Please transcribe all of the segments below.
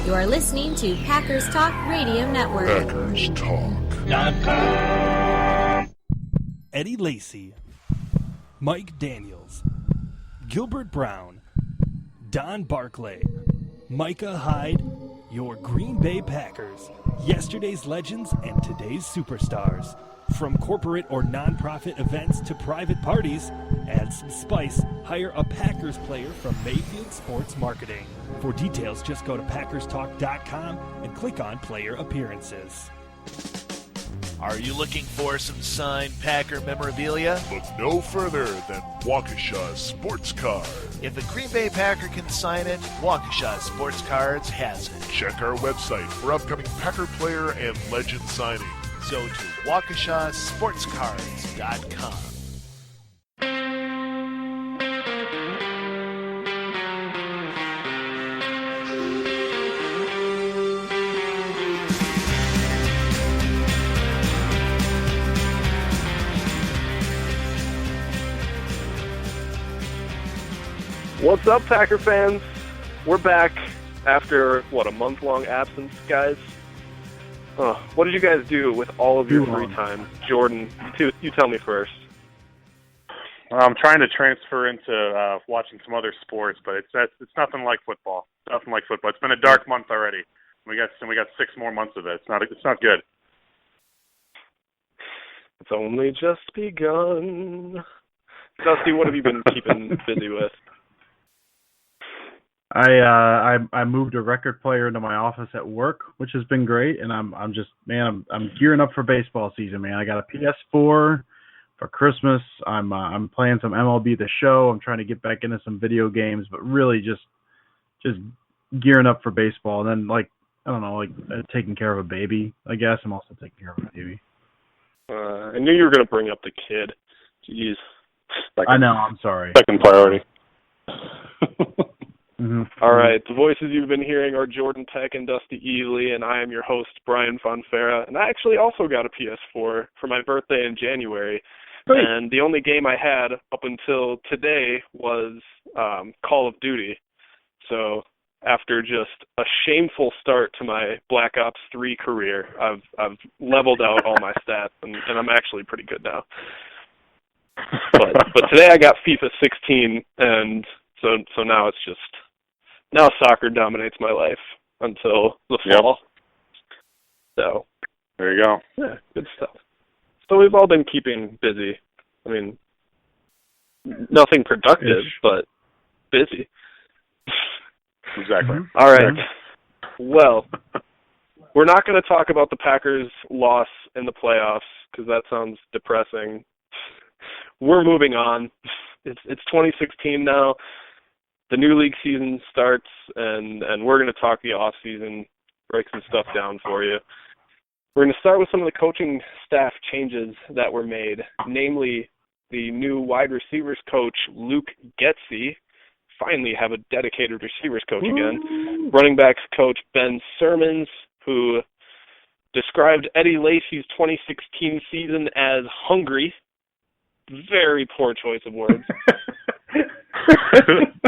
You are listening to Packers Talk Radio Network. Packers Talk. Eddie Lacy, Mike Daniels, Gilbert Brown, Don Barclay, Micah Hyde, your Green Bay Packers, yesterday's legends and today's superstars. From corporate or nonprofit events to private parties, add some spice, hire a Packers player from Mayfield Sports Marketing. For details, just go to PackersTalk.com and click on Player Appearances. Are you looking for some signed Packer memorabilia? Look no further than Waukesha Sports Card. If a Green Bay Packer can sign it, Waukesha Sports Cards has it. Check our website for upcoming Packer player and legend signings. Go to WaukeshaSportsCards.com. What's up, Packer fans? We're back after, a month-long absence, guys? What did you guys do with all of your free time? Jordan, you tell me first. I'm trying to transfer into watching some other sports, but it's nothing like football. Nothing like football. It's been a dark month already. We got 6 more months of it. It's not good. It's only just begun. Dusty, what have you been keeping busy with? I moved a record player into my office at work, which has been great, and I'm gearing up for baseball season, man. I got a PS4 for Christmas. I'm playing some MLB The Show. I'm trying to get back into some video games, but really just gearing up for baseball. And then taking care of a baby. I guess I'm also taking care of a baby. I knew you were going to bring up the kid. Jeez. I know. I'm sorry. Second priority. Mm-hmm. All right, the voices you've been hearing are Jordan Peck and Dusty Ely, and I am your host, Brian Fonfera. And I actually also got a PS4 for my birthday in January. Great. And the only game I had up until today was Call of Duty. So after just a shameful start to my Black Ops 3 career, I've leveled out all my stats, and I'm actually pretty good now. But today I got FIFA 16, and so now it's just... Now soccer dominates my life until the fall. Yep. So there you go. Yeah, good stuff. So we've all been keeping busy. I mean, nothing productive, but busy. Exactly. All right. Well, we're not going to talk about the Packers' loss in the playoffs because that sounds depressing. We're moving on. It's 2016 now. The new league season starts, and we're going to talk the off season, break some stuff down for you. We're going to start with some of the coaching staff changes that were made, namely the new wide receivers coach, Luke Getsy. Finally have a dedicated receivers coach again. Running backs coach, Ben Sermons, who described Eddie Lacy's 2016 season as hungry. Very poor choice of words.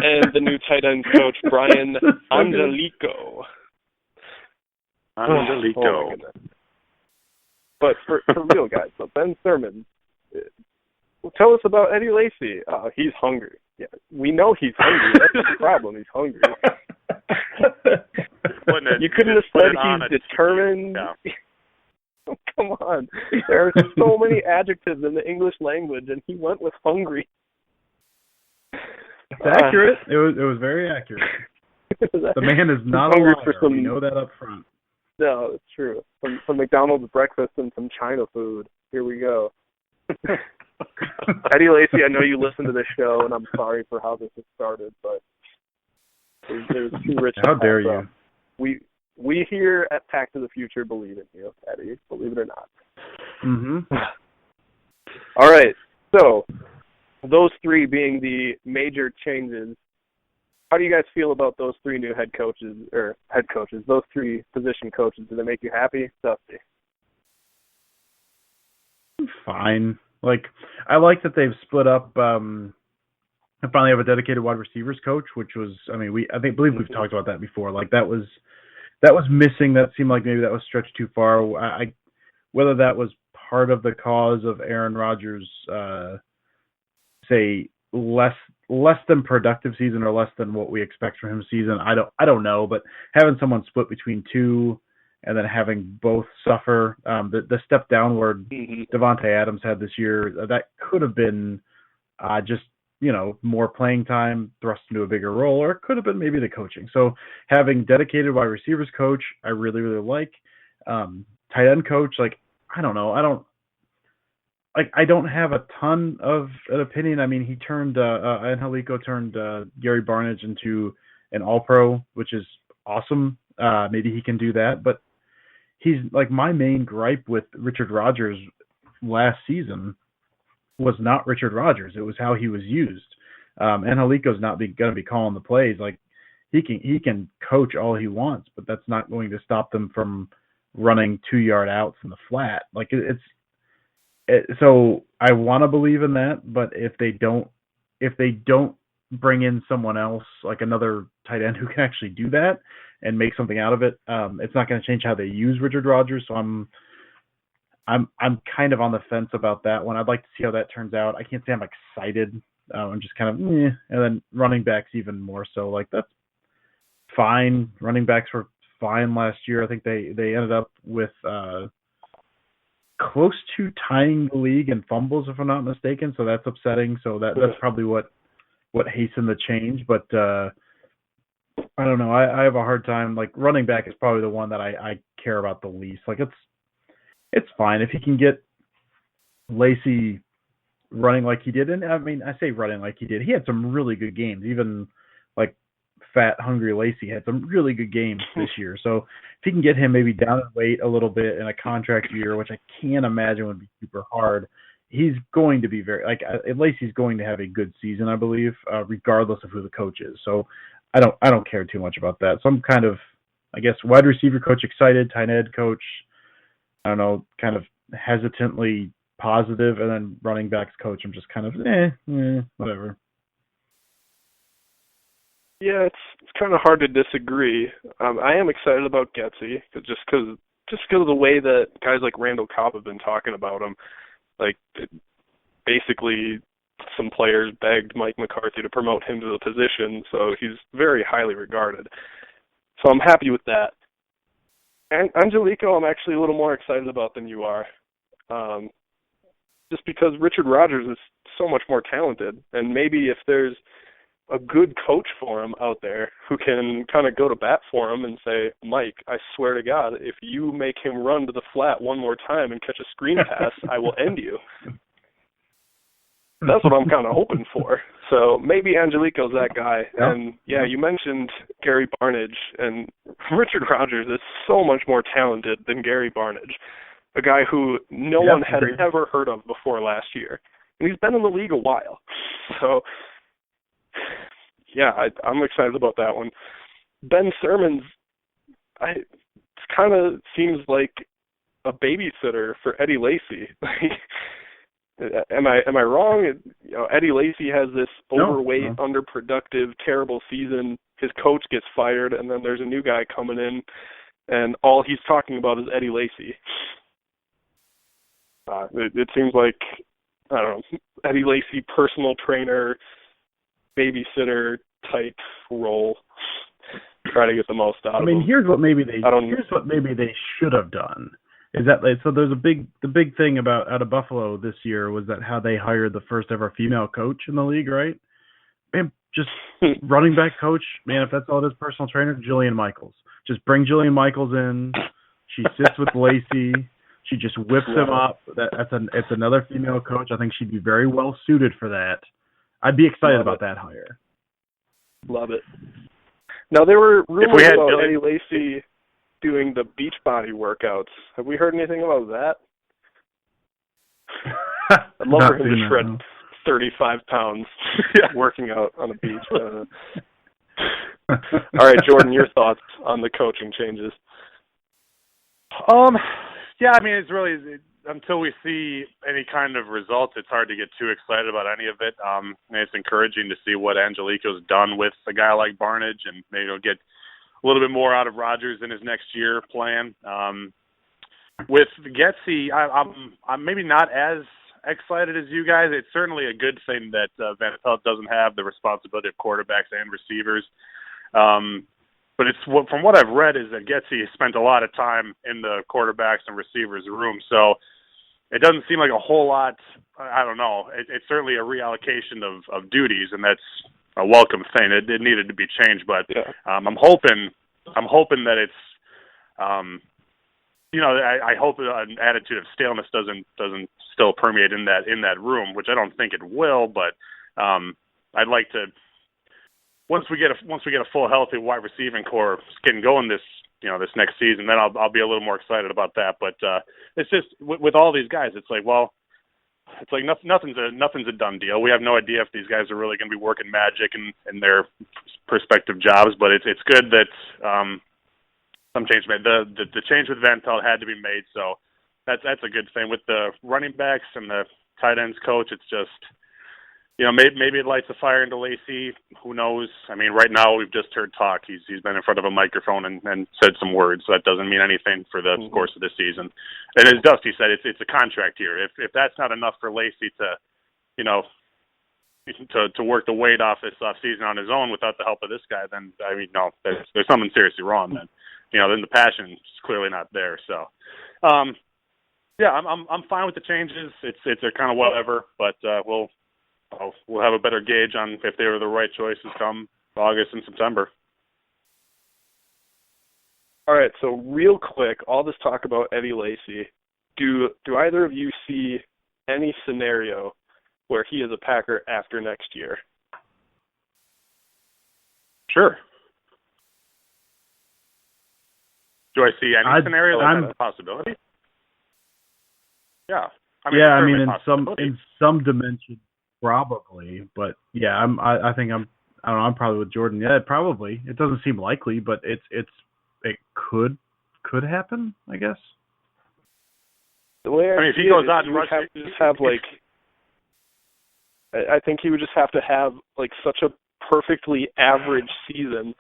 And the new tight end coach, Brian Angelico. Angelico. But for real, guys, so Ben Sermons, tell us about Eddie Lacy. He's hungry. Yeah, we know he's hungry. That's the problem. He's hungry. You couldn't have said he's determined. Yeah. Oh, come on. There are so many adjectives in the English language, and he went with hungry. It's accurate. It was very accurate. The man is not a liar. We know that up front. No, it's true. Some McDonald's breakfast and some China food. Here we go. Eddie Lacy, I know you listen to this show, and I'm sorry for how this has started, but it was too rich. How dare you? We here at Pack to the Future believe in you, Eddie. Believe it or not. Mm-hmm. All right. So, those three being the major changes, how do you guys feel about those three new those three position coaches? Do they make you happy? Dusty? Fine. I like that they've split up. I finally have a dedicated wide receivers coach, which was, I believe we've talked about that before. That was that was missing. That seemed like maybe that was stretched too far. Whether that was part of the cause of Aaron Rodgers, say less than productive season or less than what we expect from him season, I don't know. But having someone split between two and then having both suffer, the step downward Devontae Adams had this year, that could have been just, more playing time thrust into a bigger role, or it could have been maybe the coaching. So having dedicated wide receivers coach, I really, really like. Tight end coach, I don't know. I don't have a ton of an opinion. I mean, he turned Angelico turned Gary Barnidge into an All-Pro, which is awesome. Maybe he can do that, but he's my main gripe with Richard Rodgers last season was not Richard Rodgers. It was how he was used. Angelico's not going to be calling the plays. He can coach all he wants, but that's not going to stop them from running 2-yard outs in the flat. So I want to believe in that, but if they don't bring in someone else, like another tight end who can actually do that and make something out of it, it's not going to change how they use Richard Rodgers. So I'm kind of on the fence about that one. I'd like to see how that turns out. I can't say I'm excited. I'm just kind of and then running backs even more so. That's fine. Running backs were fine last year. I think they ended up with close to tying the league in fumbles, if I'm not mistaken. So that's upsetting. So that's probably what hastened the change. But I don't know. I have a hard time. Running back is probably the one that I care about the least. It's fine if he can get Lacy running like he did. And I mean, I say running like he did. He had some really good games. Even fat, hungry Lacy had some really good games this year. So if he can get him maybe down in weight a little bit in a contract year, which I can't imagine would be super hard, he's going to be Lacy's going to have a good season, I believe, regardless of who the coach is. So I don't care too much about that. So I'm kind of, I guess, wide receiver coach excited, tight end coach, I don't know, kind of hesitantly positive, and then running backs coach, I'm just kind of whatever. Yeah, it's kind of hard to disagree. I am excited about Getsy just because of the way that guys like Randall Cobb have been talking about him. Basically, some players begged Mike McCarthy to promote him to the position, so he's very highly regarded. So I'm happy with that. And Angelico, I'm actually a little more excited about than you are, just because Richard Rodgers is so much more talented, and maybe if there's a good coach for him out there who can kind of go to bat for him and say, Mike, I swear to God, if you make him run to the flat one more time and catch a screen pass, I will end you. That's what I'm kind of hoping for. So maybe Angelico's that guy. Yeah. And, yeah, you mentioned Gary Barnidge, and Richard Rodgers is so much more talented than Gary Barnidge, a guy who no one had ever heard of before last year. And he's been in the league a while. So, yeah, I'm excited about that one. Ben Sermons, it kind of seems like a babysitter for Eddie Lacy. Am I wrong? Eddie Lacy has this overweight, underproductive, terrible season. His coach gets fired, and then there's a new guy coming in, and all he's talking about is Eddie Lacy. It seems like, I don't know, Eddie Lacy, personal trainer, babysitter type role. Try to get the most out of him. Here's what maybe they should have done. Is that so? There's the big thing out of Buffalo this year was that how they hired the first ever female coach in the league, right? Man, just running back coach. Man, if that's all it is, personal trainer, Jillian Michaels. Just bring Jillian Michaels in. She sits with Lacy. She just whips him up. It's another female coach. I think she'd be very well suited for that. I'd be excited about that hire. Love it. Now, there were rumors about Eddie Lacy doing the Beachbody workouts. Have we heard anything about that? I'd love for him to shred 35 pounds working out on a beach. All right, Jordan, your thoughts on the coaching changes? Yeah, it's really, until we see any kind of results, it's hard to get too excited about any of it. It's encouraging to see what Angelico's done with a guy like Barnidge, and maybe he'll get little bit more out of Rodgers in his next year plan. With Getsy, I'm maybe not as excited as you guys. It's certainly a good thing that Van Pelt doesn't have the responsibility of quarterbacks and receivers. But from what I've read is that Getsy has spent a lot of time in the quarterbacks and receivers room. So it doesn't seem like a whole lot. I don't know. It's certainly a reallocation of duties, and that's a welcome thing. It needed to be changed, but yeah. I'm hoping that it's, I hope an attitude of staleness doesn't still permeate in that room, which I don't think it will. But I'd like to, once we get a full healthy wide receiving core getting going this next season, then I'll be a little more excited about that. But it's just with all these guys, it's like nothing's a done deal. We have no idea if these guys are really going to be working magic in their prospective jobs. But it's good that some change made. The change with Van Pelt had to be made, so that's a good thing. With the running backs and the tight ends coach, it's just, maybe it lights a fire into Lacy. Who knows? I mean, right now we've just heard talk. He's been in front of a microphone and said some words, so that doesn't mean anything for the course of the season. And as Dusty said, it's a contract year. If that's not enough for Lacy to work the weight off this season on his own without the help of this guy, then no, there's something seriously wrong. Then then the passion is clearly not there. So, yeah, I'm fine with the changes. It's a kind of whatever, but we'll have a better gauge on if they were the right choices come August and September. All right, so real quick, all this talk about Eddie Lacy. Do either of you see any scenario where he is a Packer after next year? Sure. Do I see any scenario that's a possibility? Yeah. In some dimension, probably. But yeah, I'm probably with Jordan. Yeah, probably. It doesn't seem likely, but it could happen, I guess. The way if he goes out and rushes, I think he would just have to have such a perfectly average season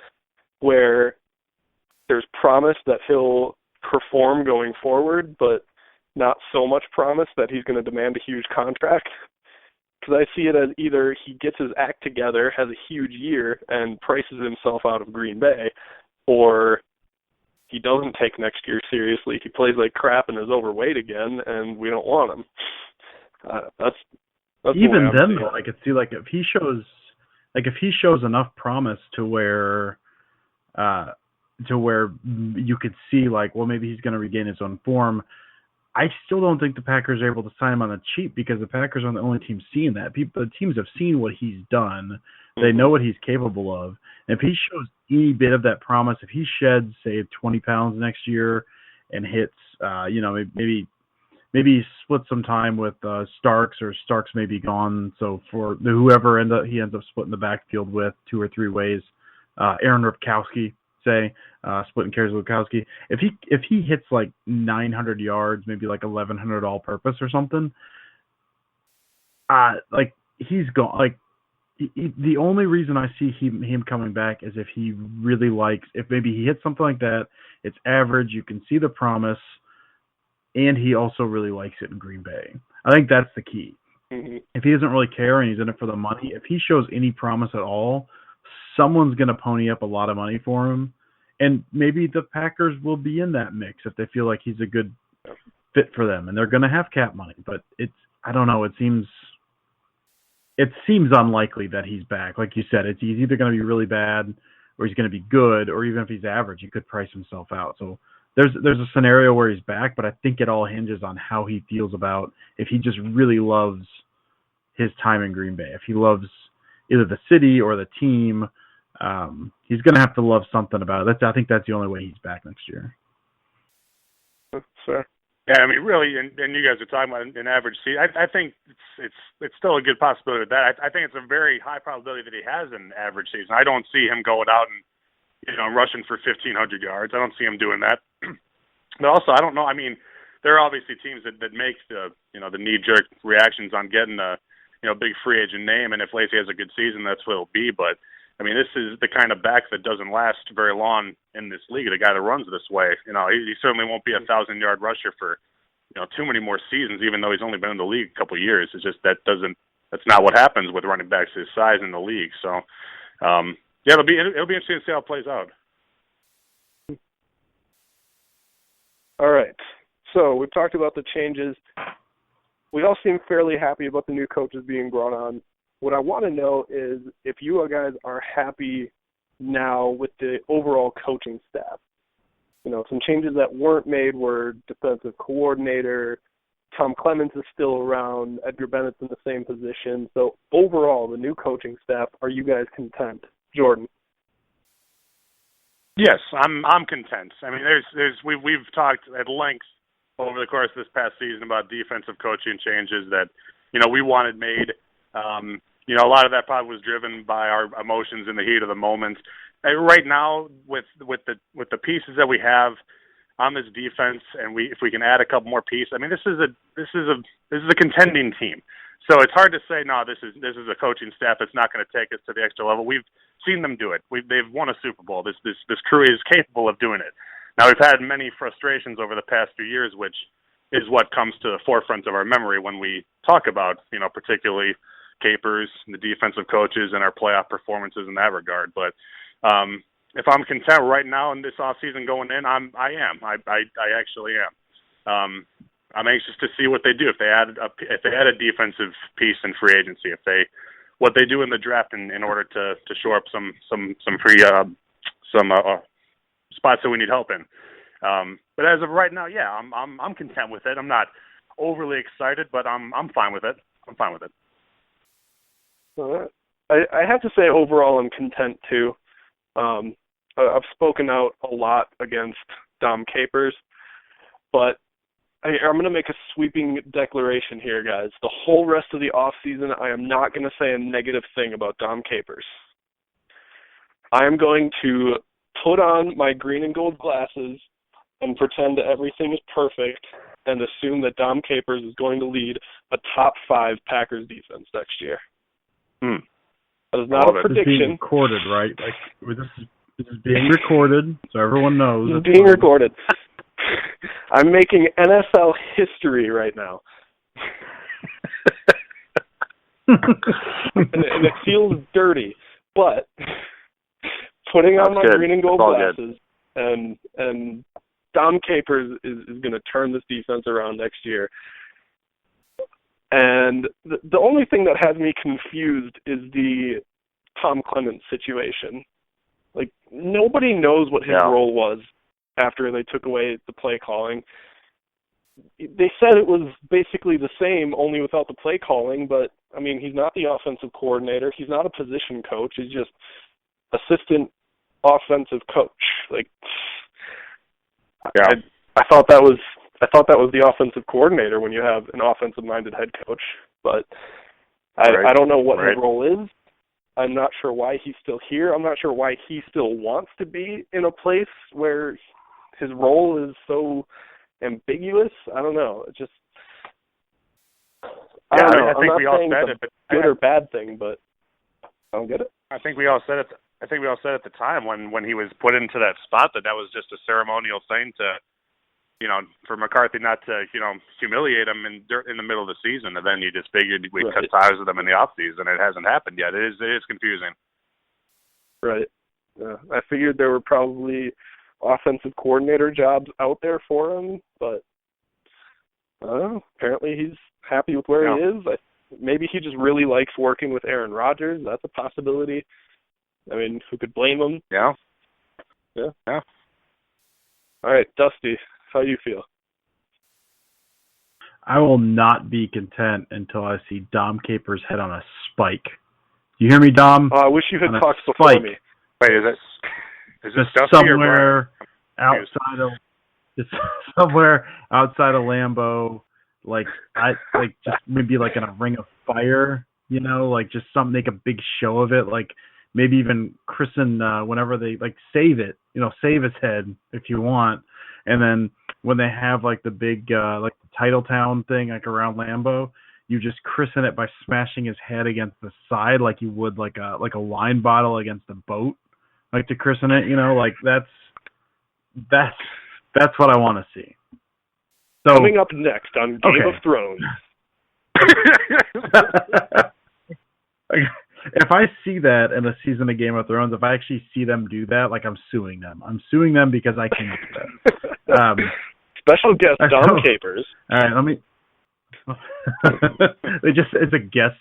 where there's promise that he'll perform going forward, but not so much promise that he's going to demand a huge contract. Because I see it as either he gets his act together, has a huge year, and prices himself out of Green Bay, or he doesn't take next year seriously. He plays like crap and is overweight again, and we don't want him. That's even then, though. I could see if he shows enough promise to where you could see maybe he's going to regain his own form. I still don't think the Packers are able to sign him on the cheap because the Packers aren't the only team seeing that. The teams have seen what he's done. They know what he's capable of. And if he shows any bit of that promise, if he sheds, say, 20 pounds next year and hits, maybe he splits some time with Starks, or Starks may be gone. So for whoever he ends up splitting the backfield with 2 or 3 ways, Aaron Ripkowski, say, splitting carries with Ripkowski. If he hits 900 yards, maybe 1,100 all-purpose or something, he's gone. The only reason I see him coming back is if he really if maybe he hits something like that, it's average, you can see the promise, and he also really likes it in Green Bay. I think that's the key. Mm-hmm. If he doesn't really care and he's in it for the money, if he shows any promise at all, someone's going to pony up a lot of money for him, and maybe the Packers will be in that mix if they feel like he's a good fit for them, and they're going to have cap money. But I don't know. It seems unlikely that he's back. Like you said, he's either going to be really bad or he's going to be good, or even if he's average, he could price himself out. So there's a scenario where he's back, but I think it all hinges on how he feels about if he just really loves his time in Green Bay. If he loves either the city or the team, he's going to have to love something about it. I think that's the only way he's back next year. Sure. Yeah, really, and you guys are talking about an average season. I think it's still a good possibility with that. I think it's a very high probability that he has an average season. I don't see him going out and rushing for 1,500 yards. I don't see him doing that. But also, I don't know. There are obviously teams that make the knee-jerk reactions on getting a big free agent name, and if Lacy has a good season, that's what it'll be. But I mean, this is the kind of back that doesn't last very long in this league. The guy that runs this way, he certainly won't be a 1,000-yard rusher for, too many more seasons, even though he's only been in the league a couple of years. It's just that's not what happens with running backs his size in the league. So, it'll be interesting to see how it plays out. All right. So we've talked about the changes. We all seem fairly happy about the new coaches being brought on. What I want to know is if you guys are happy now with the overall coaching staff. Some changes that weren't made were defensive coordinator, Tom Clements is still around, Edgar Bennett's in the same position. So overall, the new coaching staff, are you guys content? Jordan? Yes, I'm content. I mean, we've talked at length over the course of this past season about defensive coaching changes that, we wanted made. A lot of that probably was driven by our emotions in the heat of the moment. Right now, with the pieces that we have on this defense, and if we can add a couple more pieces, I mean, this is a contending team. So it's hard to say, no, this is a coaching staff that's not going to take us to the extra level. We've seen them do it. They've won a Super Bowl. This crew is capable of doing it. Now, we've had many frustrations over the past few years, which is what comes to the forefront of our memory when we talk about, particularly Capers, the defensive coaches, and our playoff performances in that regard. But if I'm content right now in this offseason going in, I am. I actually am. I'm anxious to see what they do if they add a defensive piece in free agency. What they do in the draft in order to shore up some free spots that we need help in. But as of right now, yeah, I'm content with it. I'm not overly excited, but I'm fine with it. I'm fine with it. I have to say overall I'm content too. I've spoken out a lot against Dom Capers, but I'm going to make a sweeping declaration here, guys. The whole rest of the offseason, I am not going to say a negative thing about Dom Capers. I am going to put on my green and gold glasses and pretend that everything is perfect and assume that Dom Capers is going to lead a top 5 Packers defense next year. That is not a prediction. This is being recorded, right? Like this is being recorded, so everyone knows. It's being recorded. I'm making NFL history right now. and it feels dirty, but putting on my green and gold glasses and Dom Capers is going to turn this defense around next year. And the only thing that has me confused is the Tom Clements situation. Like, nobody knows what his role was after they took away the play calling. They said it was basically the same, only without the play calling, but, I mean, he's not the offensive coordinator. He's not a position coach. He's just assistant offensive coach. Like, I thought that was the offensive coordinator when you have an offensive-minded head coach, but I don't know what his role is. I'm not sure why he's still here. I'm not sure why he still wants to be in a place where his role is so ambiguous. I don't know. It just I don't know. I think we all said it, but good or bad thing, but I don't get it. I think we all said it. I think we all said at the time when he was put into that spot that was just a ceremonial thing to, for McCarthy not to, humiliate him in the middle of the season, and then you just figured we'd cut ties with him in the off season. It hasn't happened yet. It is confusing. Right. Yeah. I figured there were probably offensive coordinator jobs out there for him, but I don't know. Apparently he's happy with where he is. Maybe he just really likes working with Aaron Rodgers. That's a possibility. I mean, who could blame him? Yeah. All right, Dusty, how you feel? I will not be content until I see Dom Capers' head on a spike. You hear me, Dom? I wish you had talked before me. Wait, is this somewhere outside of Lambeau, just maybe like in a ring of fire, just make a big show of it, like maybe even christen whenever they save it, save his head if you want, and then when they have the big the Titletown thing around Lambeau, you just christen it by smashing his head against the side like you would like a wine bottle against a boat, like to christen it. Like that's what I want to see. So, coming up next on Game of Thrones. If I see that in a season of Game of Thrones, if I actually see them do that, like, I'm suing them. I'm suing them because I can't do that. Special guest Dom Capers. All right, let me. It's just a guest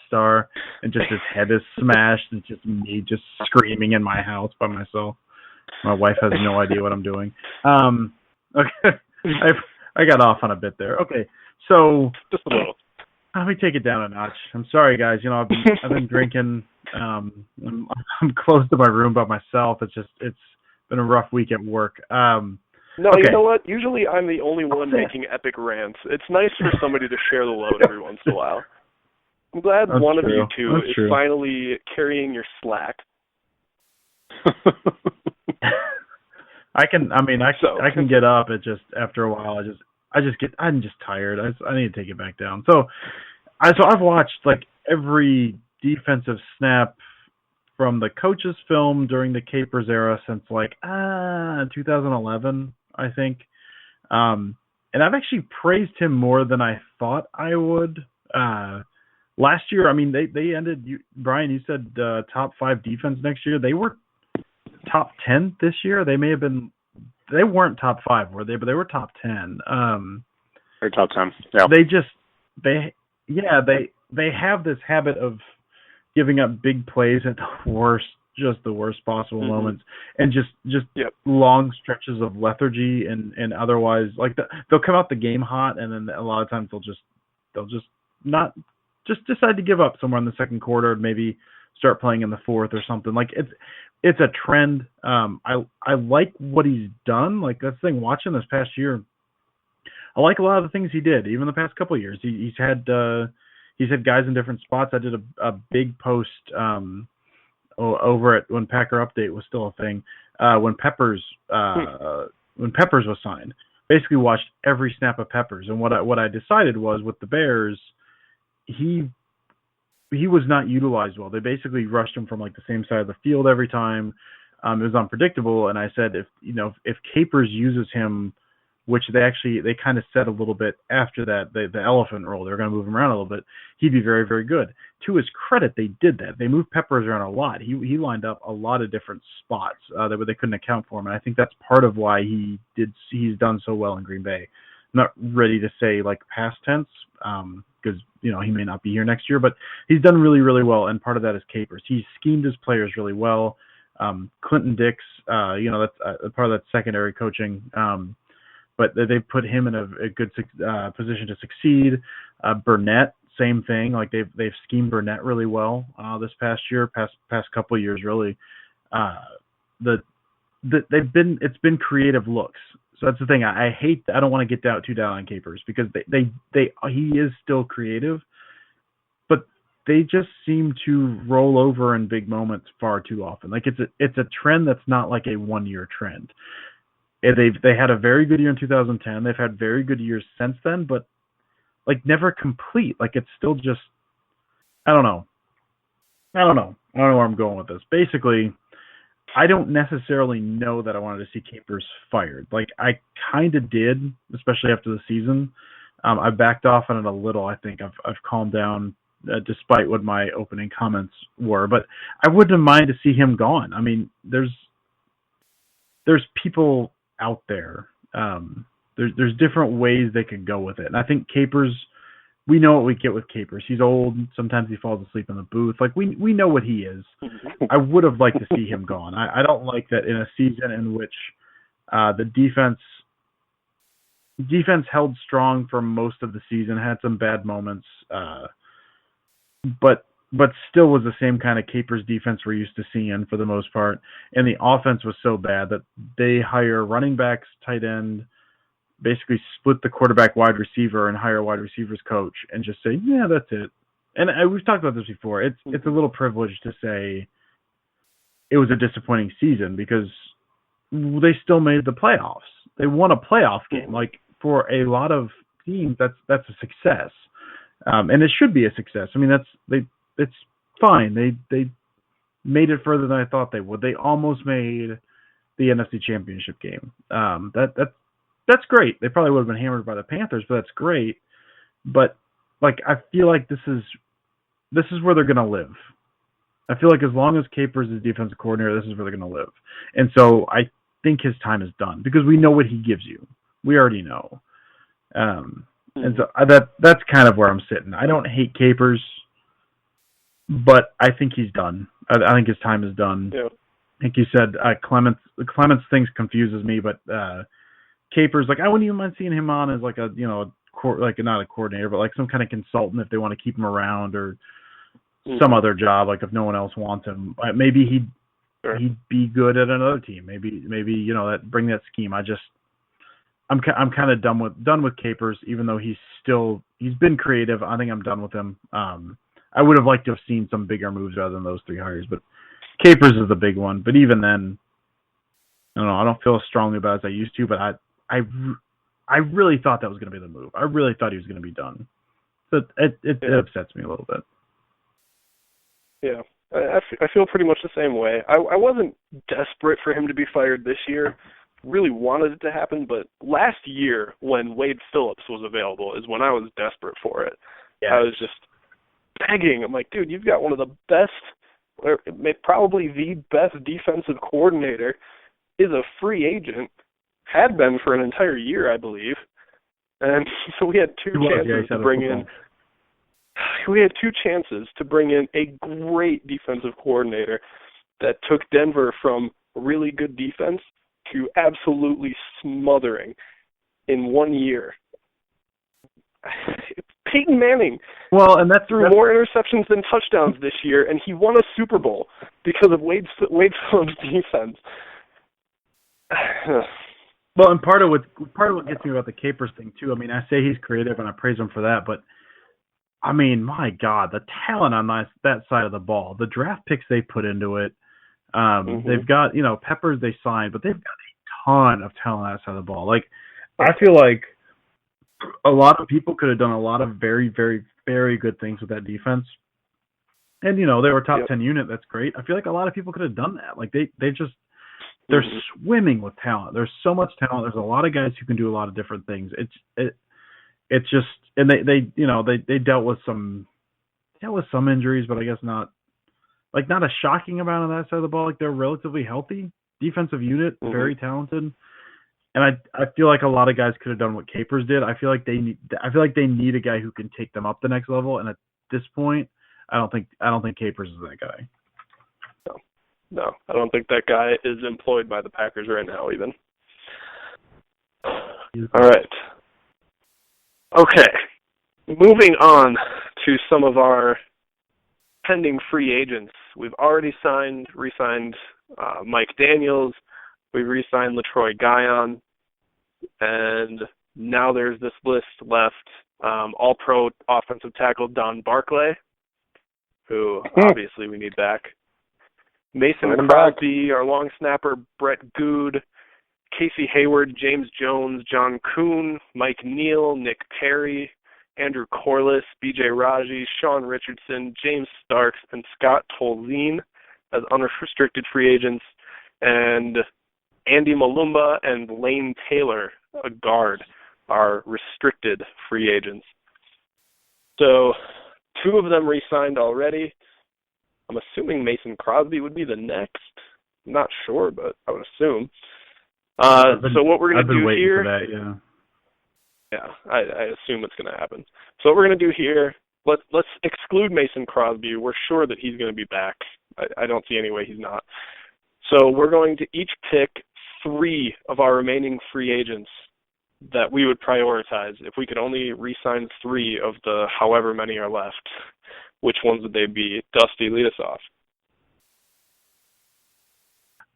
star, and just his head is smashed, and just me just screaming in my house by myself. My wife has no idea what I'm doing. Okay, I got off on a bit there. Okay, so just a little. Let me take it down a notch. I'm sorry, guys. I've been drinking. I'm close to my room by myself. It's been a rough week at work. No, okay. You know what? Usually I'm the only one making epic rants. It's nice for somebody to share the load every once in a while. I'm glad one of you two is finally carrying your slack. I can get up. It just after a while I'm just tired. I need to take it back down. So I've watched like every defensive snap from the coach's film during the Capers era since like 2011, I think. And I've actually praised him more than I thought I would. Last year, I mean, they ended. Brian, you said top 5 defense next year. They were top 10 this year. They may have been. They weren't top 5, were they? But they were top 10. They're top 10. Yeah. They have this habit of giving up big plays at the worst possible moments, and just long stretches of lethargy and otherwise like they'll come out the game hot, and then a lot of times they'll just not just decide to give up somewhere in the second quarter and maybe start playing in the fourth or something. Like it's a trend. I like what he's done. Like that's the thing. Watching this past year, I like a lot of the things he did. Even the past couple of years, he's had guys in different spots. I did a big post over at when Packer Update was still a thing. When Peppers was signed, basically watched every snap of Peppers. And what I decided was with the Bears, he was not utilized well. They basically rushed him from like the same side of the field every time. It was unpredictable. And I said, if Capers uses him, which they kind of said a little bit after that, the elephant role, they're going to move him around a little bit, he'd be very, very good. To his credit, they did that. They moved Peppers around a lot. He lined up a lot of different spots that they couldn't account for him. And I think that's part of why he's done so well in Green Bay. I'm not ready to say like past tense, because he may not be here next year, but he's done really, really well, and part of that is Capers. He's schemed his players really well. Clinton Dix, that's part of that secondary coaching, but they put him in a good position to succeed. Burnett, same thing. Like they've schemed Burnett really well this past year, past couple of years really. It's been creative looks. So that's the thing. I don't want to get too down on Capers because he is still creative, but they just seem to roll over in big moments far too often. Like it's a trend that's not like a 1-year trend. They had a very good year in 2010. They've had very good years since then, but like never complete. Like it's still just I don't know where I'm going with this. Basically, I don't necessarily know that I wanted to see Capers fired. Like I kind of did, especially after the season. I backed off on it a little. I think I've calmed down despite what my opening comments were. But I wouldn't mind to see him gone. I mean, there's people out there. There's different ways they could go with it, and I think Capers. We know what we get with Capers. He's old. Sometimes he falls asleep in the booth. Like we know what he is. I would have liked to see him gone. I don't like that in a season in which the defense held strong for most of the season, had some bad moments, but still was the same kind of Capers defense we're used to seeing for the most part. And the offense was so bad that they hire running backs, tight end, basically split the quarterback wide receiver and hire a wide receivers coach and just say, yeah, that's it. And we've talked about this before. It's a little privileged to say it was a disappointing season because they still made the playoffs. They won a playoff game. Like for a lot of teams, that's a success. and it should be a success. I mean, it's fine. They made it further than I thought they would. They almost made the NFC Championship game. That's great. They probably would have been hammered by the Panthers, but that's great. But like, I feel like this is where they're gonna live. I feel like as long as Capers is defensive coordinator, this is where they're gonna live. And so I think his time is done because we know what he gives you. We already know. And so that's kind of where I'm sitting. I don't hate Capers, but I think he's done. I think his time is done. Yeah. I think you said Clements things confuses me, but Capers, like, I wouldn't even mind seeing him on as like a, like not a coordinator, but like some kind of consultant if they want to keep him around, or some other job, like if no one else wants him. Maybe he'd be good at another team. Maybe that bring that scheme. I'm kind of done with Capers, even though he's been creative. I think I'm done with him. I would have liked to have seen some bigger moves rather than those 3 hires, but Capers is the big one. But even then, I don't know. I don't feel as strongly about it as I used to, but I really thought that was going to be the move. I really thought he was going to be done. So it upsets me a little bit. Yeah, I feel pretty much the same way. I wasn't desperate for him to be fired this year. Really wanted it to happen, but last year when Wade Phillips was available is when I was desperate for it. Yeah. I was just begging. I'm like, dude, you've got one of the best, or probably the best defensive coordinator, is a free agent, had been for an entire year, I believe. And so we had two chances to bring in. We had 2 chances to bring in a great defensive coordinator that took Denver from really good defense to absolutely smothering in 1 year. Peyton Manning threw more interceptions than touchdowns this year, and he won a Super Bowl because of Wade Phillips' defense. Well, and part of what gets me about the Capers thing too. I mean, I say he's creative, and I praise him for that, but I mean, my God, the talent on that side of the ball, the draft picks they put into it. They've got, Peppers they signed, but they've got a ton of talent on that side of the ball. Like, I feel like a lot of people could have done a lot of very, very, very good things with that defense. And, they were a top 10 unit. That's great. I feel like a lot of people could have done that. Like, they're swimming with talent. There's so much talent. There's a lot of guys who can do a lot of different things. It's just, and they dealt with some injuries, but I guess not a shocking amount on that side of the ball. Like, they're relatively healthy defensive unit, very talented. And I feel like a lot of guys could have done what Capers did. I feel like they need a guy who can take them up the next level. And at this point, I don't think Capers is that guy. No, I don't think that guy is employed by the Packers right now, even. All right. Okay. Moving on to some of our pending free agents. We've already re-signed Mike Daniels. We re-signed LaTroy Guion. And now there's this list left. All-Pro offensive tackle Don Barclay, who obviously we need back. Mason Crosby, our long snapper Brett Good, Casey Hayward, James Jones, John Kuhn, Mike Neal, Nick Perry, Andrew Corliss, B.J. Raji, Sean Richardson, James Starks, and Scott Tolzien as unrestricted free agents, and Andy Malumba and Lane Taylor, a guard, are restricted free agents. So 2 of them re-signed already. I'm assuming Mason Crosby would be the next. I'm not sure, but I would assume. So what we're going to do here... For that, yeah, I assume it's going to happen. So what we're going to do here, let's exclude Mason Crosby. We're sure that he's going to be back. I don't see any way he's not. So we're going to each pick 3 of our remaining free agents that we would prioritize. If we could only re-sign 3 of the however many are left, which ones would they be? Dusty, lead us off.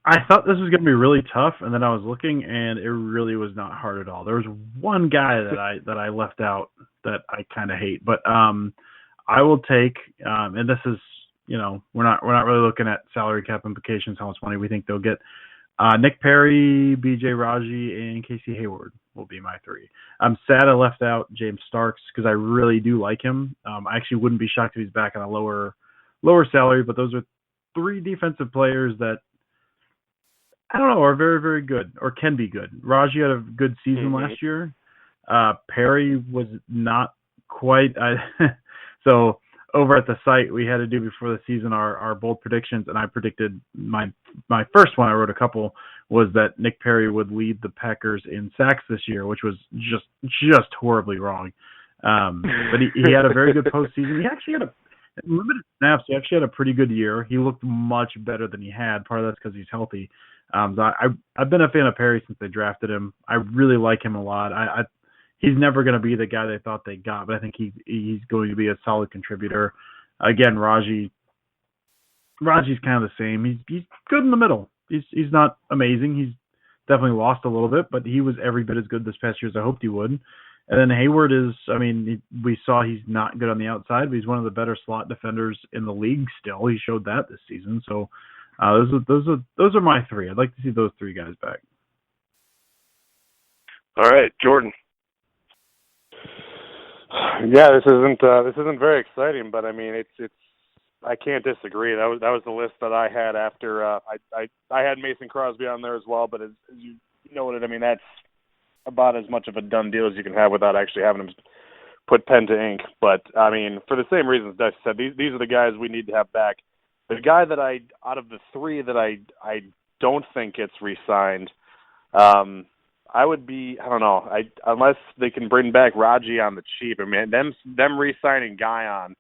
I thought this was going to be really tough, and then I was looking, and it really was not hard at all. There was one guy that I left out that I kind of hate, but I will take, and this is, we're not really looking at salary cap implications, how much money we think they'll get. Nick Perry, B.J. Raji, and Casey Hayward will be my 3. I'm sad I left out James Starks because I really do like him. I actually wouldn't be shocked if he's back on a lower salary, but those are 3 defensive players that I don't know are very, very good or can be good. Raji had a good season last year. Perry was not quite. So over at the site, we had to do before the season our bold predictions, and I predicted my first one. I wrote a couple was that Nick Perry would lead the Packers in sacks this year, which was just horribly wrong. But he had a very good postseason. He actually had limited snaps. He actually had a pretty good year. He looked much better than he had. Part of that's because he's healthy. So I've been a fan of Perry since they drafted him. I really like him a lot. He's never going to be the guy they thought they got, but I think he's going to be a solid contributor. Again, Raji's kind of the same. He's good in the middle. He's not amazing. He's definitely lost a little bit, but he was every bit as good this past year as I hoped he would. And then Hayward is, we saw he's not good on the outside, but he's one of the better slot defenders in the league still. He showed that this season. So those are my 3. I'd like to see those 3 guys back. All right, Jordan. Yeah, this isn't very exciting, but I mean it's I can't disagree. That was the list that I had after I had Mason Crosby on there as well, but as you noted, I mean that's about as much of a done deal as you can have without actually having him put pen to ink. But I mean, for the same reasons Dutch said, these are the guys we need to have back. The guy that out of the 3 that I don't think gets re-signed, I would be, I don't know, unless they can bring back Raji on the cheap. I mean, them re-signing Guyon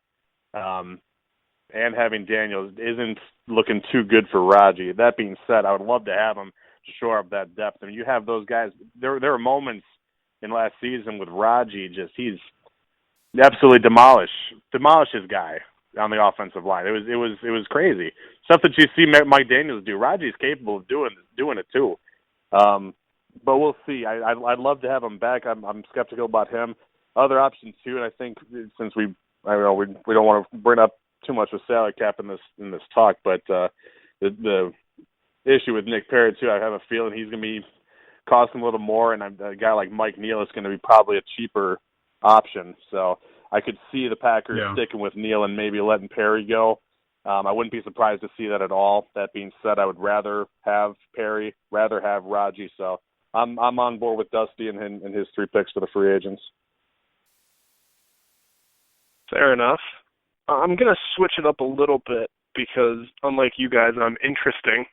and having Daniels isn't looking too good for Raji. That being said, I would love to have him to shore up that depth. I mean, you have those guys. There were moments in last season with Raji, he's absolutely demolish his guy on the offensive line. It was crazy stuff that you see Mike Daniels do. Raji's capable of doing it too. But we'll see. I'd love to have him back. I'm skeptical about him. Other options too, and I think since we don't want to bring up too much of salary cap in this talk, but the issue with Nick Perry too, I have a feeling he's going to be costing a little more, and a guy like Mike Neal is going to be probably a cheaper option. So I could see the Packers sticking with Neal and maybe letting Perry go. I wouldn't be surprised to see that at all. That being said, I would rather have Perry, rather have Raji. So I'm on board with Dusty and his 3 picks for the free agents. Fair enough. I'm going to switch it up a little bit because, unlike you guys, I'm interesting.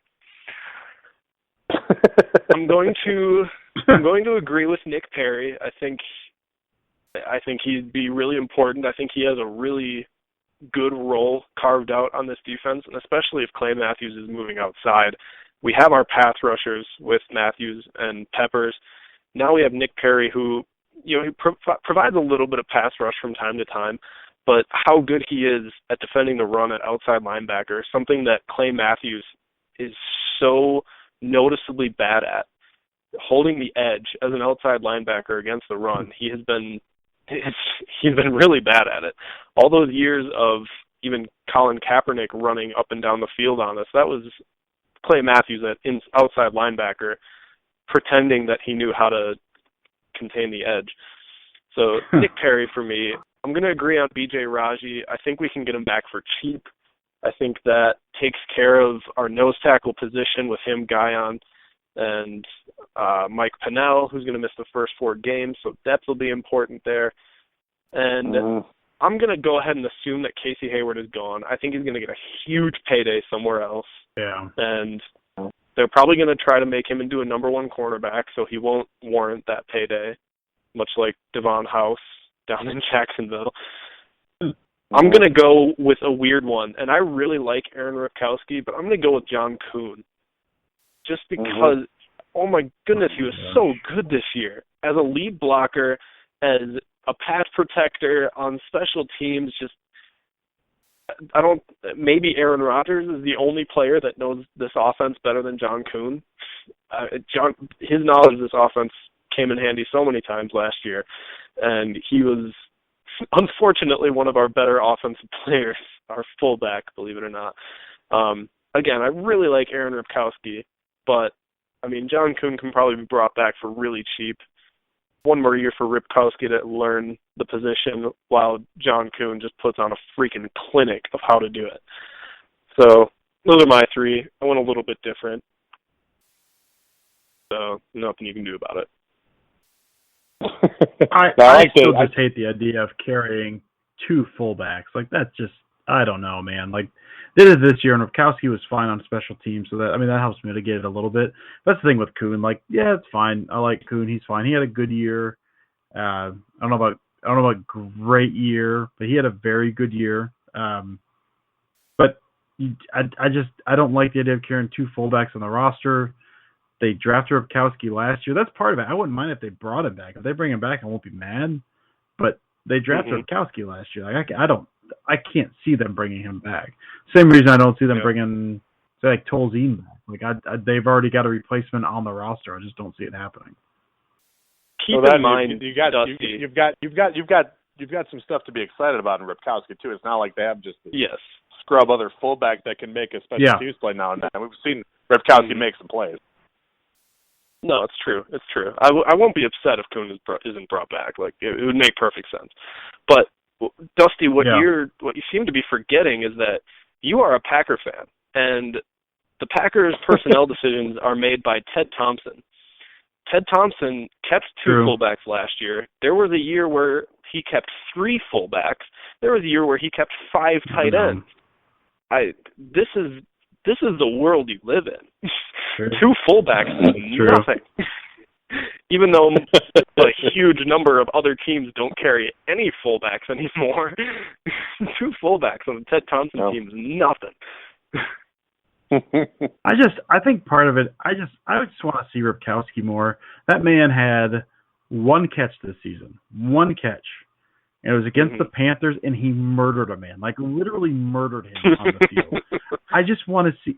I'm going to agree with Nick Perry. I think he'd be really important. I think he has a really good role carved out on this defense, and especially if Clay Matthews is moving outside. We have our pass rushers with Matthews and Peppers. Now we have Nick Perry, who he provides a little bit of pass rush from time to time, but how good he is at defending the run at outside linebacker, something that Clay Matthews is so noticeably bad at. Holding the edge as an outside linebacker against the run, he's been really bad at it. All those years of even Colin Kaepernick running up and down the field on us, that was Clay Matthews at outside linebacker pretending that he knew how to contain the edge. So Nick Perry for me. I'm going to agree on B.J. Raji. I think we can get him back for cheap. I think that takes care of our nose tackle position with him, Guyon, and Mike Pennell, who's going to miss the first 4 games, so depth will be important there. And I'm going to go ahead and assume that Casey Hayward is gone. I think he's going to get a huge payday somewhere else. Yeah. And they're probably going to try to make him into a number 1 cornerback, so he won't warrant that payday, much like Devon House down in Jacksonville. I'm going to go with a weird one, and I really like Aaron Ripkowski, but I'm going to go with John Kuhn. Just because, oh my goodness, he was so good this year. As a lead blocker, as a pass protector on special teams, maybe Aaron Rodgers is the only player that knows this offense better than John Kuhn. His knowledge of this offense came in handy so many times last year, and he was unfortunately one of our better offensive players, our fullback, believe it or not. Again, I really like Aaron Ripkowski, but I mean, John Kuhn can probably be brought back for really cheap. One more year for Ripkowski to learn the position while John Kuhn just puts on a freaking clinic of how to do it. So those are my three. I went a little bit different. So nothing you can do about it. I still just hate the idea of carrying two fullbacks. Like, that's just, I don't know, man. Like, did it this year, and Ripkowski was fine on special teams, so that helps mitigate it a little bit. That's the thing with Kuhn. Like, yeah, it's fine. I like Kuhn. He's fine. He had a good year. I don't know about great year, but he had a very good year. But I don't like the idea of carrying two fullbacks on the roster. They drafted Ripkowski last year. That's part of it. I wouldn't mind if they brought him back. If they bring him back, I won't be mad. But they drafted Ripkowski last year. Like, I can't see them bringing him back. Same reason I don't see them bringing, say, like Tolzien back. Like, they've already got a replacement on the roster. I just don't see it happening. Keep in mind, you've got some stuff to be excited about in Ripkowski too. It's not like they have just scrub other fullback that can make a special teams play now and then. We've seen Ripkowski make some plays. No, it's true. It's true. I won't be upset if Kuhn isn't brought back. Like, it would make perfect sense. But Dusty, what you seem to be forgetting is that you are a Packer fan, and the Packers' personnel decisions are made by Ted Thompson. Ted Thompson kept two fullbacks last year. There was a year where he kept three fullbacks. There was a year where he kept five tight ends. This is the world you live in. Two fullbacks is nothing. Even though a huge number of other teams don't carry any fullbacks anymore, two fullbacks on the Ted Thompson team is nothing. I think part of it, I just want to see Ripkowski more. That man had one catch this season. One catch. And it was against the Panthers, and he murdered a man. Like, literally murdered him on the field. I just want to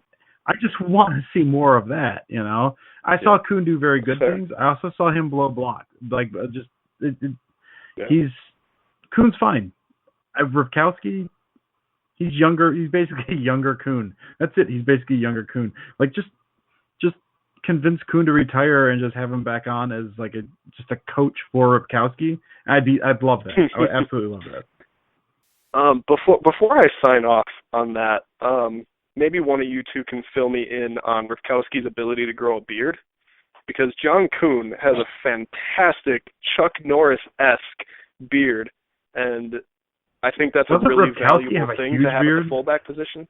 see more of that, you know. I saw Kuhn do very good things. I also saw him blow block. Like, Kuhn's fine. Ripkowski, he's younger. He's basically a younger Kuhn. That's it. He's basically a younger Kuhn. Like, just convince Kuhn to retire and just have him back on as like just a coach for Ripkowski. I'd love that. I would absolutely love that. Before I sign off on that, maybe one of you two can fill me in on Ripkowski's ability to grow a beard, because John Kuhn has a fantastic Chuck Norris-esque beard, and I think that's a really valuable thing to have at the fullback position.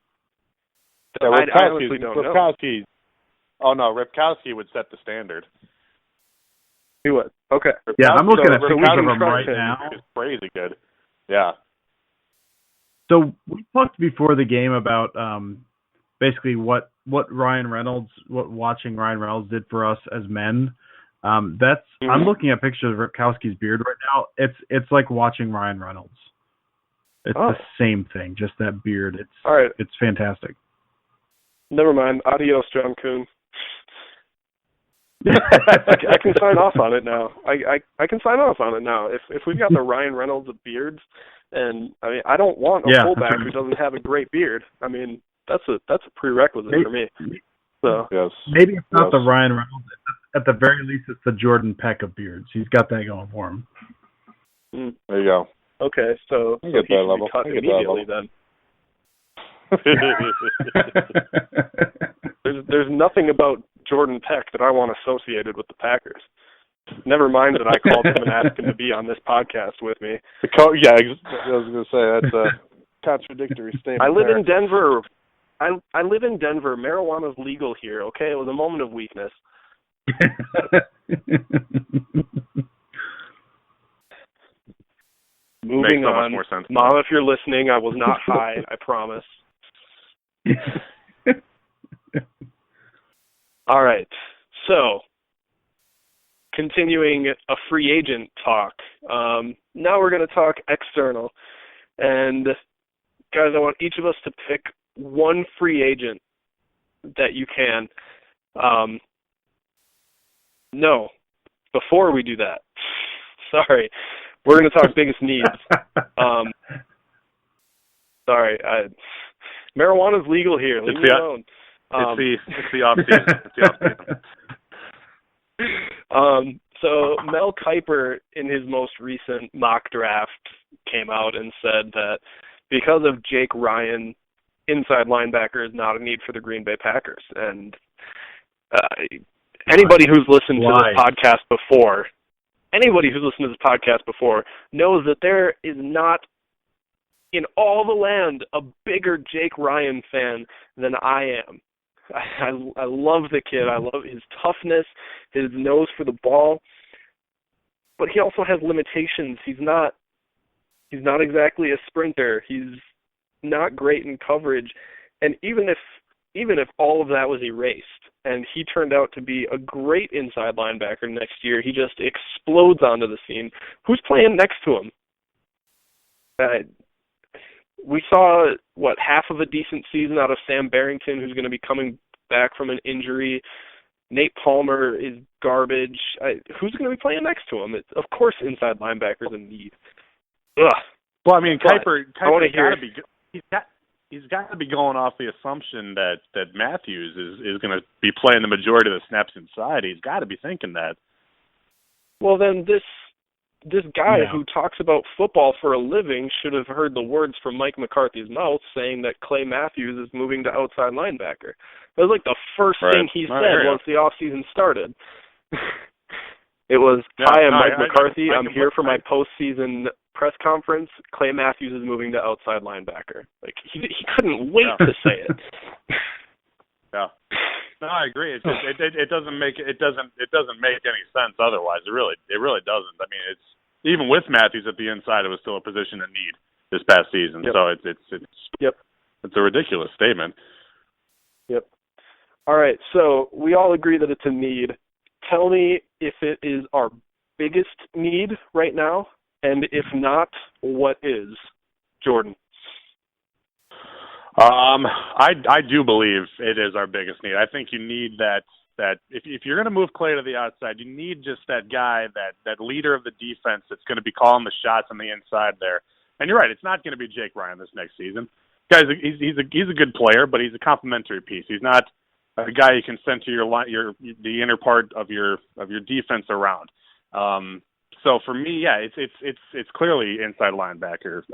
Yeah, I honestly don't know. Oh no, Ripkowski would set the standard. He would. Okay. Yeah, I'm looking at pictures of him right now. It's crazy good. Yeah. So we talked before the game about basically what watching Ryan Reynolds did for us as men. I'm looking at pictures of Ripkowski's beard right now. It's like watching Ryan Reynolds. It's the same thing, just that beard. It's fantastic. Never mind. Adios, John Kuhn. I can sign off on it now. I can sign off on it now. If we've got the Ryan Reynolds of beards, and I mean, I don't want a fullback who doesn't have a great beard. I mean, that's a prerequisite for me. So maybe it's not the Ryan Reynolds. At the very least, it's the Jordan Peck of beards. He's got that going for him. There you go. Okay, so he should be cut immediately then. There's nothing about Jordan Peck that I want associated with the Packers. Never mind that I called him and asked him to be on this podcast with me. I was going to say that's a contradictory statement. I live in Denver. I live in Denver. Marijuana's legal here. Okay, it was a moment of weakness. Moving on. Much more sense. Mom, if you're listening, I was not high. I promise. All right. So, continuing a free agent talk. Now we're going to talk external. And, guys, I want each of us to pick one free agent that you can. No. Before we do that. Sorry. We're going to talk biggest needs. Sorry. Marijuana's legal here. Leave me alone. It's the off season. So Mel Kiper, in his most recent mock draft, came out and said that because of Jake Ryan, inside linebacker is not a need for the Green Bay Packers. And anybody who's listened to this podcast before, knows that there is not in all the land a bigger Jake Ryan fan than I am. I love the kid. I love his toughness, his nose for the ball. But he also has limitations. He's not exactly a sprinter. He's not great in coverage. And even if all of that was erased and he turned out to be a great inside linebacker next year, he just explodes onto the scene. Who's playing next to him? We saw, half of a decent season out of Sam Barrington, who's going to be coming back from an injury. Nate Palmer is garbage. Who's going to be playing next to him? Of course, inside linebackers in need. Ugh. Well, I mean, Kiper's he's got to be going off the assumption that Matthews is going to be playing the majority of the snaps inside. He's got to be thinking that. Well, then this guy who talks about football for a living should have heard the words from Mike McCarthy's mouth saying that Clay Matthews is moving to outside linebacker. That was like the first thing he said once the offseason started. It was, "Hi, I'm Mike McCarthy. I'm here for my postseason press conference. Clay Matthews is moving to outside linebacker." Like he couldn't wait to say it. Yeah. No, I agree. It doesn't make any sense otherwise. It really doesn't. I mean, it's even with Matthews at the inside, it was still a position in need this past season. Yep. So it's a ridiculous statement. Yep. All right. So we all agree that it's a need. Tell me if it is our biggest need right now, and if not, what is? Jordan. I do believe it is our biggest need. I think you need that if you're going to move Clay to the outside, you need just that guy, that leader of the defense that's going to be calling the shots on the inside there. And you're right, it's not going to be Jake Ryan this next season. Guys, he's a good player, but he's a complementary piece. He's not a guy you can center the inner part of your defense around. So for me, yeah, it's clearly inside linebacker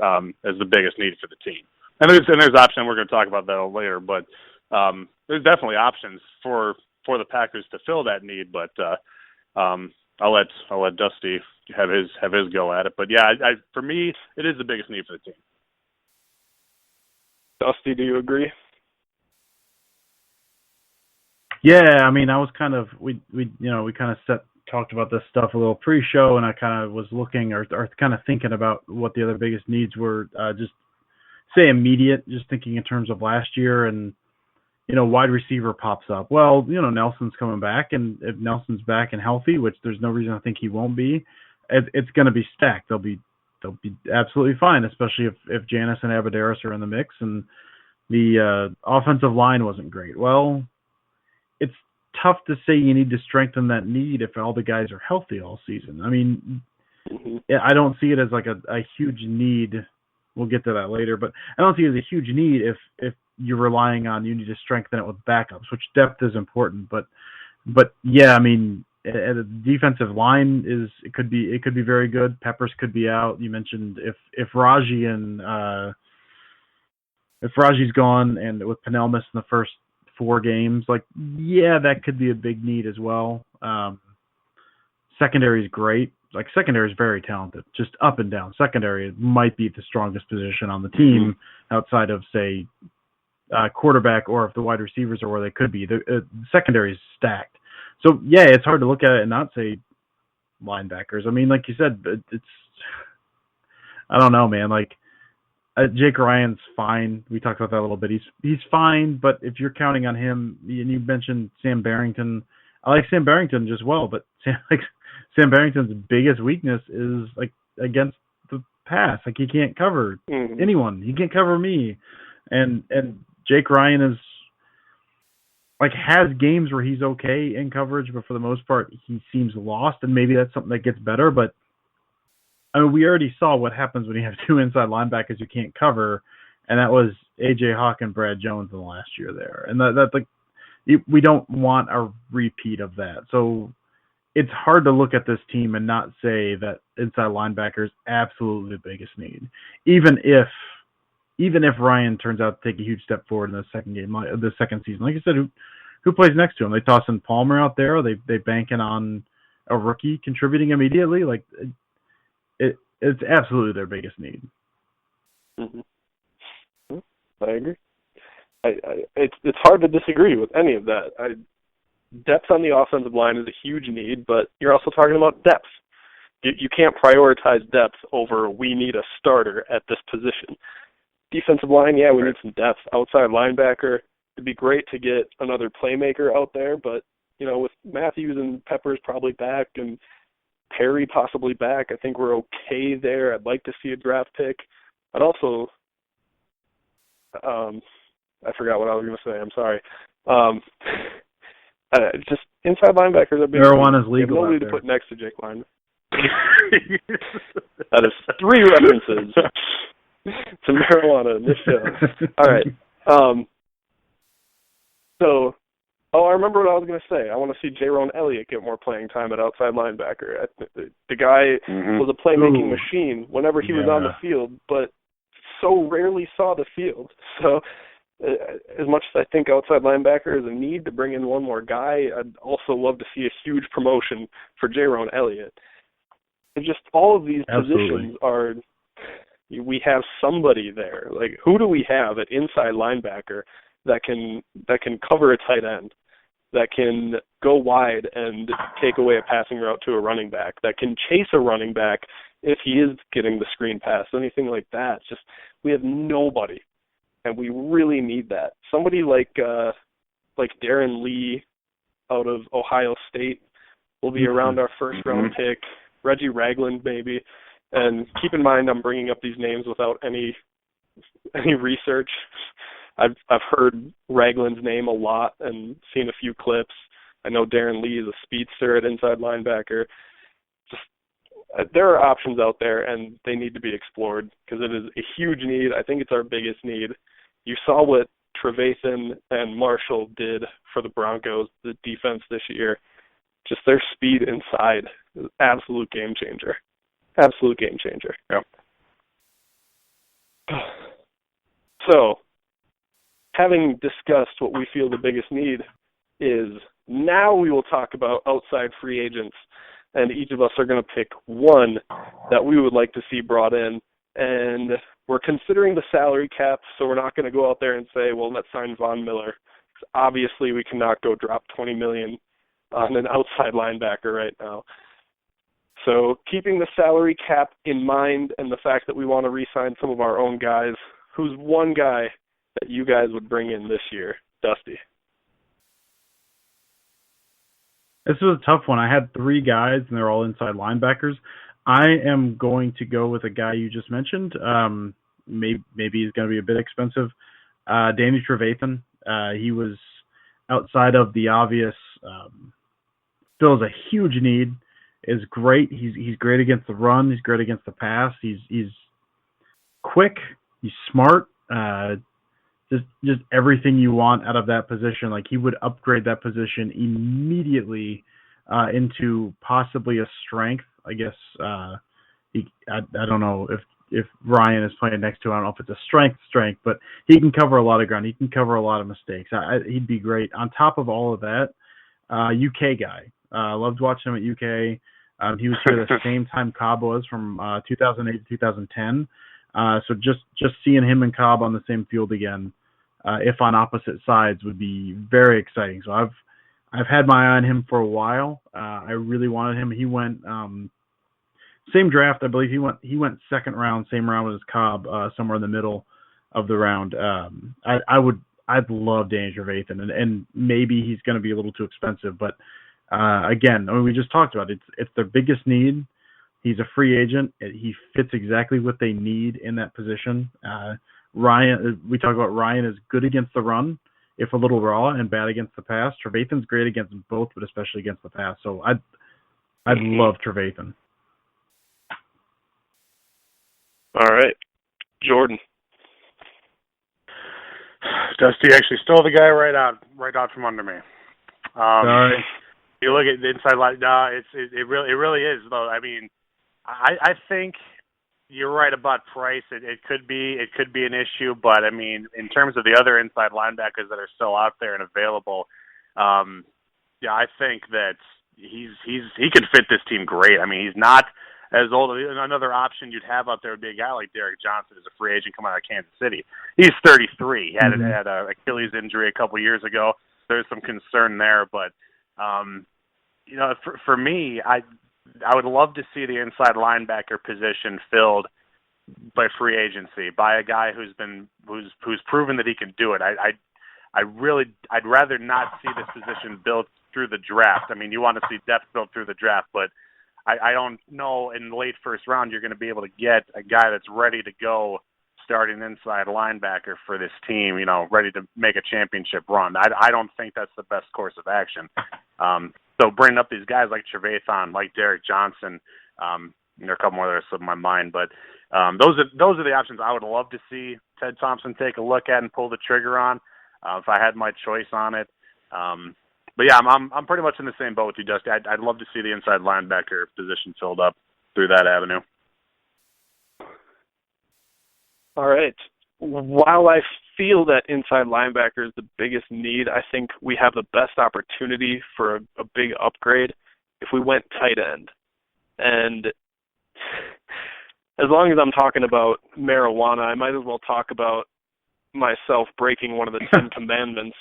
as the biggest need for the team. And there's option. We're going to talk about that later, but there's definitely options for the Packers to fill that need. But I'll let Dusty have his go at it. But yeah, for me, it is the biggest need for the team. Dusty, do you agree? Yeah, I mean, I was kind of we kind of talked about this stuff a little pre-show, and I kind of was looking or kind of thinking about what the other biggest needs were. Just say immediate, just thinking in terms of last year, and wide receiver pops up. Well, Nelson's coming back, and if Nelson's back and healthy, which there's no reason I think he won't be, it's going to be stacked. They'll be absolutely fine, especially if Janis and Abadaris are in the mix, and the offensive line wasn't great. Well, it's tough to say you need to strengthen that need if all the guys are healthy all season. I mean, I don't see it as like a huge need. We'll get to that later, but I don't see it as a huge need if you're relying on you need to strengthen it with backups, which depth is important. But yeah, I mean, the defensive line it could be very good. Peppers could be out. You mentioned if Raji if Raji's gone and with Pennell missing the first 4 games, that could be a big need as well. Secondary is great. Secondary is very talented, just up and down. Secondary might be the strongest position on the team outside of, say, quarterback, or if the wide receivers are where they could be. The secondary is stacked. So, yeah, it's hard to look at it and not say linebackers. I mean, like you said, it's – I don't know, man. Jake Ryan's fine. We talked about that a little bit. He's fine, but if you're counting on him, and you mentioned Sam Barrington, I like Sam Barrington just well, but Sam Barrington's biggest weakness is against the pass. He can't cover anyone. He can't cover me. And Jake Ryan is has games where he's okay in coverage, but for the most part he seems lost, and maybe that's something that gets better. But I mean, we already saw what happens when you have 2 inside linebackers you can't cover, and that was AJ Hawk and Brad Jones in the last year there. And we don't want a repeat of that. So it's hard to look at this team and not say that inside linebacker is absolutely the biggest need. Even if Ryan turns out to take a huge step forward in the second game, the second season, like you said, who plays next to him? They toss in Palmer out there. Or they banking on a rookie contributing immediately. Like it's absolutely their biggest need. Mm-hmm. I agree. It's hard to disagree with any of that. Depth on the offensive line is a huge need, but you're also talking about depth. You can't prioritize depth over we need a starter at this position. Defensive line, yeah, we need some depth. Outside linebacker, it'd be great to get another playmaker out there, but, you know, with Matthews and Peppers probably back and Perry possibly back, I think we're okay there. I'd like to see a draft pick. I'd also I forgot what I was going to say. I'm sorry. Just inside linebackers are big. Marijuana's legal. Nobody to put next to Jake Line. That is 3 references to marijuana in this show. All right. I remember what I was going to say. I want to see Jaron Elliott get more playing time at outside linebacker. The guy was a playmaking machine whenever he was on the field, but so rarely saw the field. So as much as I think outside linebacker is a need to bring in one more guy, I'd also love to see a huge promotion for Jaron Elliott. And just all of these positions are, we have somebody there. Like, who do we have at inside linebacker that can cover a tight end, that can go wide and take away a passing route to a running back, that can chase a running back if he is getting the screen pass, anything like that. It's just, we have nobody, and we really need that. Somebody like Darren Lee out of Ohio State will be around our first-round pick, Reggie Ragland maybe. And keep in mind, I'm bringing up these names without any research. I've heard Ragland's name a lot and seen a few clips. I know Darren Lee is a speedster at inside linebacker. Just there are options out there, and they need to be explored because it is a huge need. I think it's our biggest need. You saw what Trevathan and Marshall did for the Broncos, the defense this year. Just their speed inside is an absolute game changer. Absolute game changer. Yep. So, having discussed what we feel the biggest need is, now we will talk about outside free agents, and each of us are going to pick one that we would like to see brought in. And we're considering the salary cap, so we're not going to go out there and say, well, let's sign Von Miller. Obviously, we cannot go drop $20 million on an outside linebacker right now. So keeping the salary cap in mind and the fact that we want to re-sign some of our own guys, who's one guy that you guys would bring in this year? Dusty. This was a tough one. I had 3 guys, and they're all inside linebackers. I am going to go with a guy you just mentioned. Maybe he's going to be a bit expensive. Danny Trevathan. He was outside of the obvious. Still is a huge need. Is great. He's great against the run. He's great against the pass. He's quick. He's smart. Just everything you want out of that position. Like, he would upgrade that position immediately into possibly a strength. I guess I don't know if Ryan is playing next to him. I don't know if it's a strength, but he can cover a lot of ground. He can cover a lot of mistakes. He'd be great. On top of all of that, UK guy. Loved watching him at UK. He was here the same time Cobb was, from 2008 to 2010. So just seeing him and Cobb on the same field again, if on opposite sides, would be very exciting. So I've had my eye on him for a while. I really wanted him. He went same draft, I believe. He went second round, same round as Cobb, somewhere in the middle of the round. I'd love Danny Trevathan, and maybe he's going to be a little too expensive, but again, I mean, we just talked about it. It's their biggest need. He's a free agent. He fits exactly what they need in that position. Ryan, we talk about Ryan is good against the run, if a little raw, and bad against the pass. Trevathan's great against both, but especially against the pass. So I'd love Trevathan. All right, Jordan. Dusty actually stole the guy right out from under me. Sorry. You look at the inside line. No, it really is though. I mean, I think you're right about price. It could be an issue, but I mean, in terms of the other inside linebackers that are still out there and available, I think that he could fit this team great. I mean, he's not as old. Another option you'd have out there would be a guy like Derek Johnson, who's a free agent coming out of Kansas City. He's 33. He had an Achilles injury a couple years ago. There's some concern there, but for me, I would love to see the inside linebacker position filled by free agency, by a guy who's proven that he can do it. I'd rather not see this position built through the draft. I mean, you want to see depth built through the draft, but I don't know in the late first round you're going to be able to get a guy that's ready to go starting inside linebacker for this team, ready to make a championship run. I don't think that's the best course of action. So bringing up these guys like Trevathan, like Derek Johnson, there are a couple more that are slipping my mind, but those are the options I would love to see Ted Thompson take a look at and pull the trigger on if I had my choice on it. But yeah, I'm pretty much in the same boat with you, Dusty. I'd love to see the inside linebacker position filled up through that avenue. All right. While I feel that inside linebacker is the biggest need, I think we have the best opportunity for a big upgrade if we went tight end. And as long as I'm talking about marijuana, I might as well talk about myself breaking one of the 10 commandments.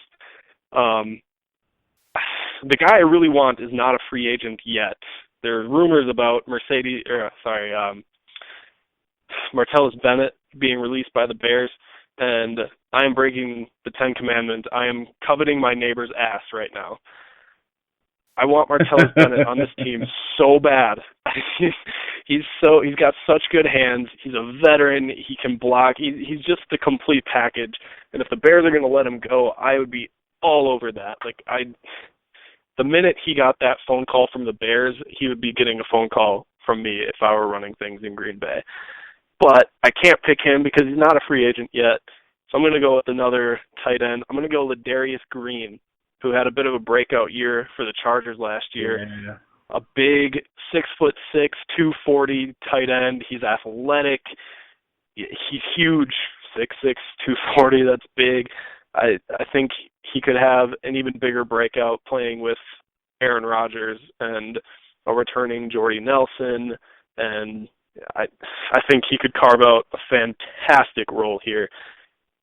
The guy I really want is not a free agent yet. There are rumors about Martellus Bennett being released by the Bears, and I am breaking the 10 commandments. I am coveting my neighbor's ass right now. I want Martellus Bennett on this team so bad. He's got such good hands. He's a veteran. He can block. He's just the complete package. And if the Bears are going to let him go, I would be all over that. The minute he got that phone call from the Bears, he would be getting a phone call from me if I were running things in Green Bay. But I can't pick him because he's not a free agent yet. So I'm going to go with another tight end. I'm going to go with Ladarius Green, who had a bit of a breakout year for the Chargers last year. Yeah. A big 6'6", 240 tight end. He's athletic. He's huge. 6'6", 240. That's big. I think he could have an even bigger breakout playing with Aaron Rodgers and a returning Jordy Nelson, and I think he could carve out a fantastic role here.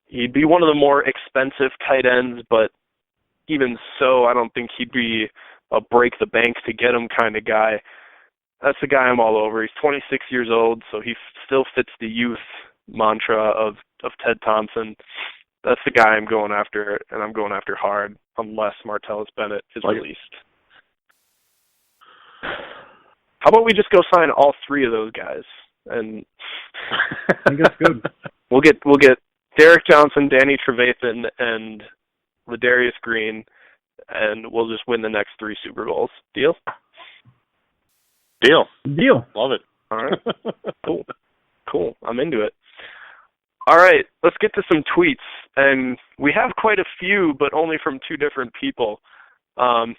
He'd be one of the more expensive tight ends, but even so, I don't think he'd be a break the bank to get him kind of guy. That's the guy I'm all over. He's 26 years old, so he still fits the youth mantra of Ted Thompson. That's the guy I'm going after, and I'm going after hard, unless Martellus Bennett is released. How about we just go sign all three of those guys? And I think that's good. We'll get Derek Johnson, Danny Trevathan, and Ladarius Green, and we'll just win the next 3 Super Bowls. Deal? Deal. Love it. All right. Cool. I'm into it. All right, let's get to some tweets, and we have quite a few, but only from 2 different people. So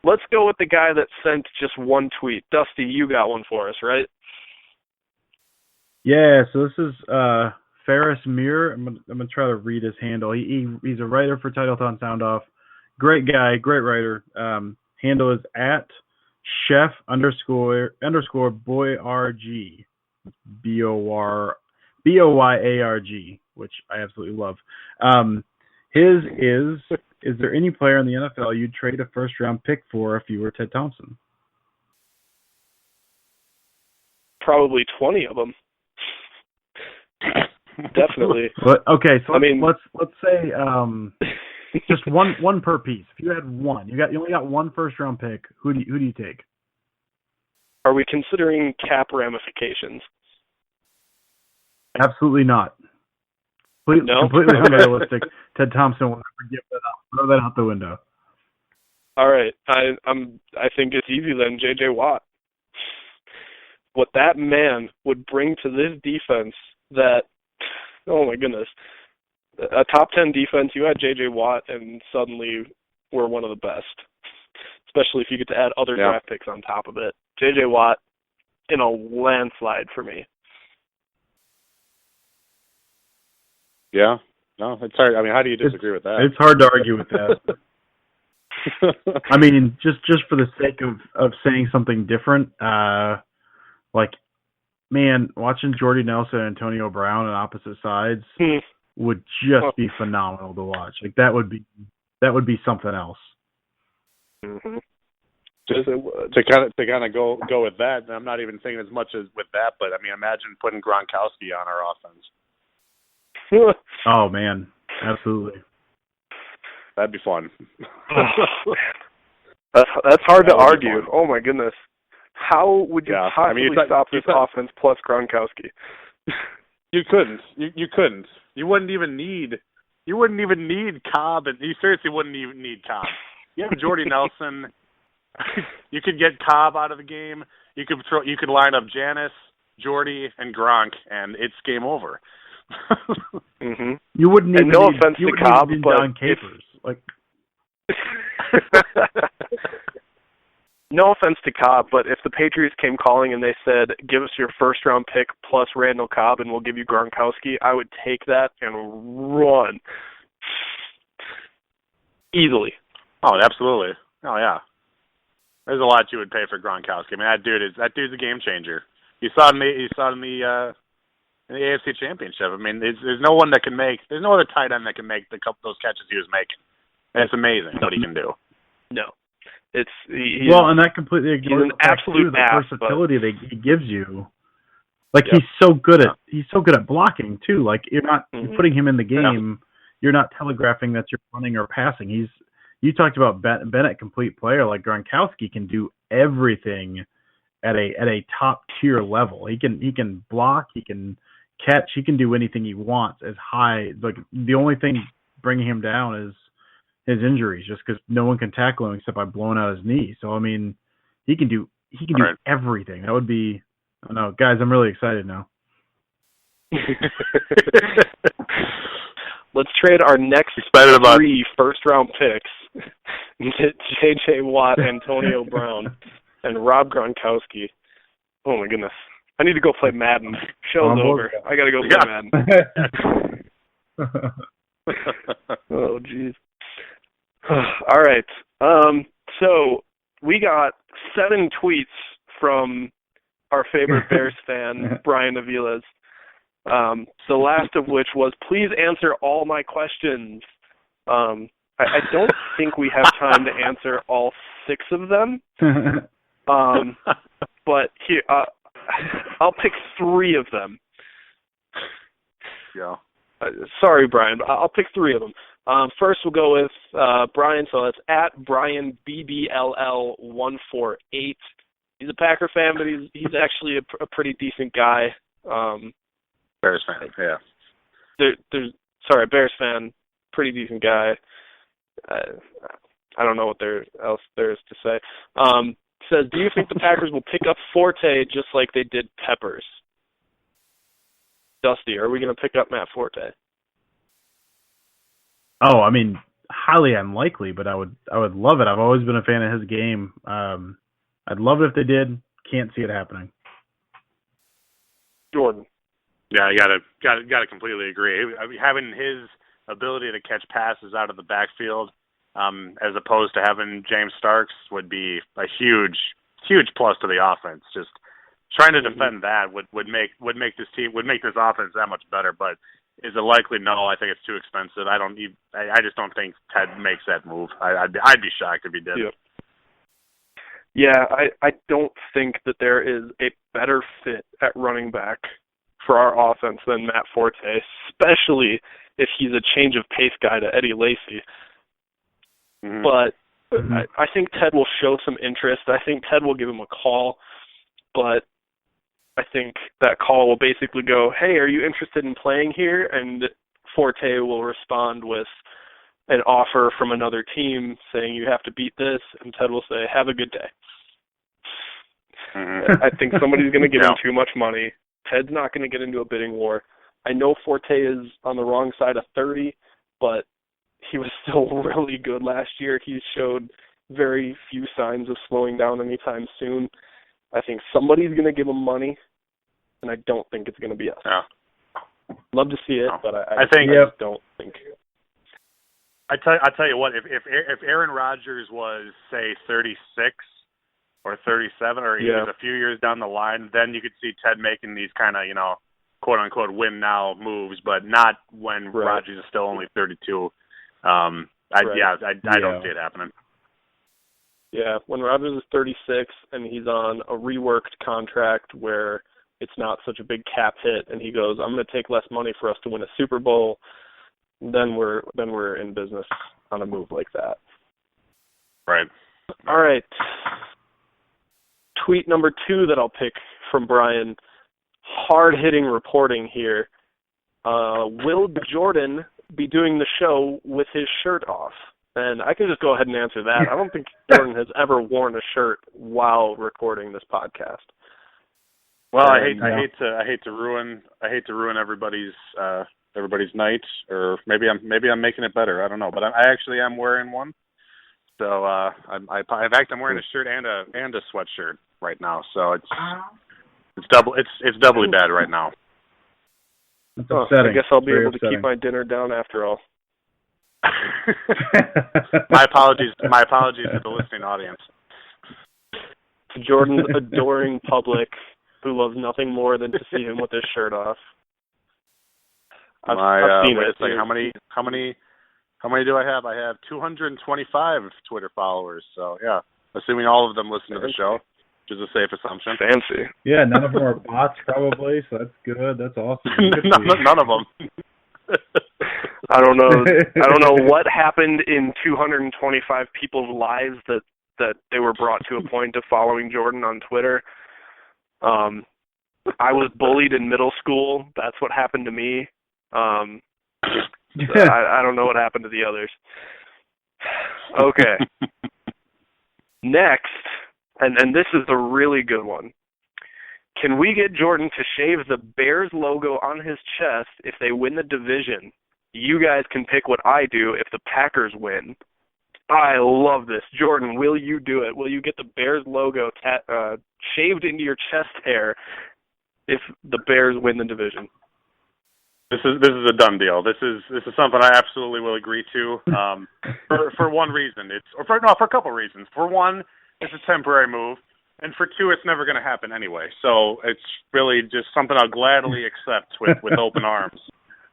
let's go with the guy that sent just one tweet. Dusty, you got one for us, right? Yeah. So this is Ferris Muir. I'm gonna try to read his handle. He's a writer for Titletown Sound Off. Great guy, great writer. Handle is at chef _boyarg. BOYARG, which I absolutely love. His is there any player in the NFL you'd trade a first round pick for if you were Ted Thompson? Probably 20 of them. Definitely. But, okay, so let's say just one per piece. If you had one, you only got one first round pick. Who do you take? Are we considering cap ramifications? Absolutely not. No? Completely unrealistic. Ted Thompson will never give that up. Throw that out the window. All right. I think it's easy then. J.J. Watt. What that man would bring to this defense that, oh my goodness, a top 10 defense, you had J.J. Watt, and suddenly we're one of the best, especially if you get to add other draft picks on top of it. J.J. Watt in a landslide for me. Yeah. No, it's hard. I mean, how do you disagrray with that? It's hard to argue with that. I mean, just for the sake of saying something different, like, man, watching Jordy Nelson and Antonio Brown on opposite sides would just be phenomenal to watch. Like that would be something else. Mm-hmm. To kind of go with that, and I'm not even thinking as much as with that, but I mean, imagine putting Gronkowski on our offense. Oh man, absolutely. That'd be fun. That's hard to argue. Oh my goodness. How would you possibly stop this offense plus Gronkowski? You couldn't. You couldn't. You wouldn't even need Cobb, and you seriously wouldn't even need Cobb. You have Jordy Nelson. You could get Cobb out of the game. You could line up Janis, Jordy, and Gronk, and it's game over. Mm-hmm. You wouldn't even. No offense to Cobb, but Don Capers. No offense to Cobb, but if the Patriots came calling and they said, "Give us your first-round pick plus Randall Cobb, and we'll give you Gronkowski," I would take that and run easily. Oh, absolutely. Oh, yeah. There's a lot you would pay for Gronkowski. I mean, that dude's a game changer. You saw it in the AFC Championship. I mean, there's no one that can make. There's no other tight end that can make those catches he was making. And it's amazing what he can do. No. And that completely ignores an absolute the versatility that he gives you. Like he's so good at blocking too. Like you're putting him in the game. You're not telegraphing that you're running or passing. You talked about Bennett, complete player. Like Gronkowski can do everything at a top tier level. He can block. He can catch. He can do anything he wants as high. Like the only thing bringing him down is his injuries, just because no one can tackle him except by blowing out his knee. So I mean, he can do everything. That would be. I don't know, guys. I'm really excited now. Let's trade our next 3 first-round picks: J.J. Watt, Antonio Brown, and Rob Gronkowski. Oh my goodness! I need to go play Madden. Show's over. I gotta go play Madden. Oh jeez. All right. So we got 7 tweets from our favorite Bears fan, Brian Aviles. The last of which was, "Please answer all my questions." I don't think we have time to answer all 6 of them. But here, I'll pick 3 of them. Yeah. Sorry, Brian, but I'll pick 3 of them. First, we'll go with Brian. So that's at Brian BBLL148. He's a Packer fan, but he's actually a pretty decent guy. Bears fan, yeah. Bears fan, pretty decent guy. I don't know what else there is to say. Says, "Do you think the Packers will pick up Forte just like they did Peppers?" Dusty, are we going to pick up Matt Forte? Oh, I mean, highly unlikely, but I would love it. I've always been a fan of his game. I'd love it if they did. Can't see it happening. Jordan. Yeah, I gotta completely agree. I mean, having his ability to catch passes out of the backfield, as opposed to having James Starks, would be a huge plus to the offense. Just trying to defend that would make this offense that much better. But is it likely? No, I think it's too expensive. I just don't think Ted makes that move. I'd be shocked if he did. Yep. Yeah, I don't think that there is a better fit at running back for our offense than Matt Forte, especially if he's a change of pace guy to Eddie Lacy. Mm-hmm. But I think Ted will show some interest. I think Ted will give him a call, but I think that call will basically go, "Hey, are you interested in playing here?" And Forte will respond with an offer from another team saying, "You have to beat this," and Ted will say, "Have a good day." Mm-hmm. I think somebody's going to give him too much money. Ted's not going to get into a bidding war. I know Forte is on the wrong side of 30, but he was still really good last year. He showed very few signs of slowing down anytime soon. I think somebody's going to give him money, and I don't think it's going to be us. Yeah. Love to see it, No. but I think I just don't think. I tell you what, if Aaron Rodgers was, say, 36 or 37, or he was a few years down the line, then you could see Ted making these kind of, quote unquote win now moves, but not when Rodgers is still only 32. I don't see it happening. Yeah, when Rodgers is 36 and he's on a reworked contract where it's not such a big cap hit, and he goes, I'm going to take less money for us to win a Super Bowl, then we're in business on a move like that. Right. All right. Tweet number 2 that I'll pick from Brian. Hard-hitting reporting here. Will Jordan be doing the show with his shirt off? And I can just go ahead and answer that. I don't think Jordan has ever worn a shirt while recording this podcast. Well, I hate to ruin everybody's night, or maybe I'm making it better. I don't know, but I actually am wearing one. So I'm wearing a shirt and a sweatshirt right now. So it's doubly bad right now. I guess I'll be able to keep my dinner down after all. My apologies to the listening audience. To Jordan's adoring public, who loves nothing more than to see him with his shirt off. I've seen it. Like how many do I have? I have 225 Twitter followers. So yeah, assuming all of them listen to the show, which is a safe assumption. Fancy. Yeah, none of them are bots probably, so that's good. That's awesome. None of them. I don't know what happened in 225 people's lives that they were brought to a point of following Jordan on Twitter. I was bullied in middle school. That's what happened to me. I don't know what happened to the others. Okay. Next, and this is a really good one. Can we get Jordan to shave the Bears logo on his chest if they win the division? You guys can pick what I do if the Packers win. I love this. Jordan, will you do it? Will you get the Bears logo shaved into your chest hair if the Bears win the division? This is a done deal. This is something I absolutely will agree to. For one reason, for a couple reasons. For one, it's a temporary move, and for two, it's never going to happen anyway. So it's really just something I'll gladly accept with open arms.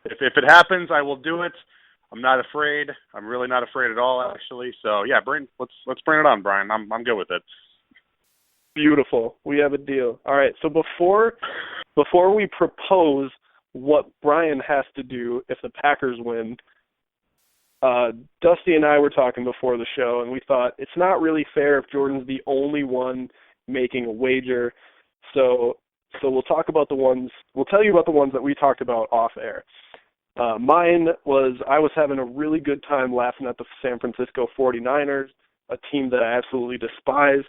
If it happens, I will do it. I'm not afraid. I'm really not afraid at all, actually. So yeah, let's bring it on, Brian. I'm good with it. Beautiful. We have a deal. All right. So before we propose what Brian has to do if the Packers win, Dusty and I were talking before the show, and we thought it's not really fair if Jordan's the only one making a wager. So we'll talk about we'll tell you about the ones that we talked about off air. Mine was, I was having a really good time laughing at the San Francisco 49ers, a team that I absolutely despise,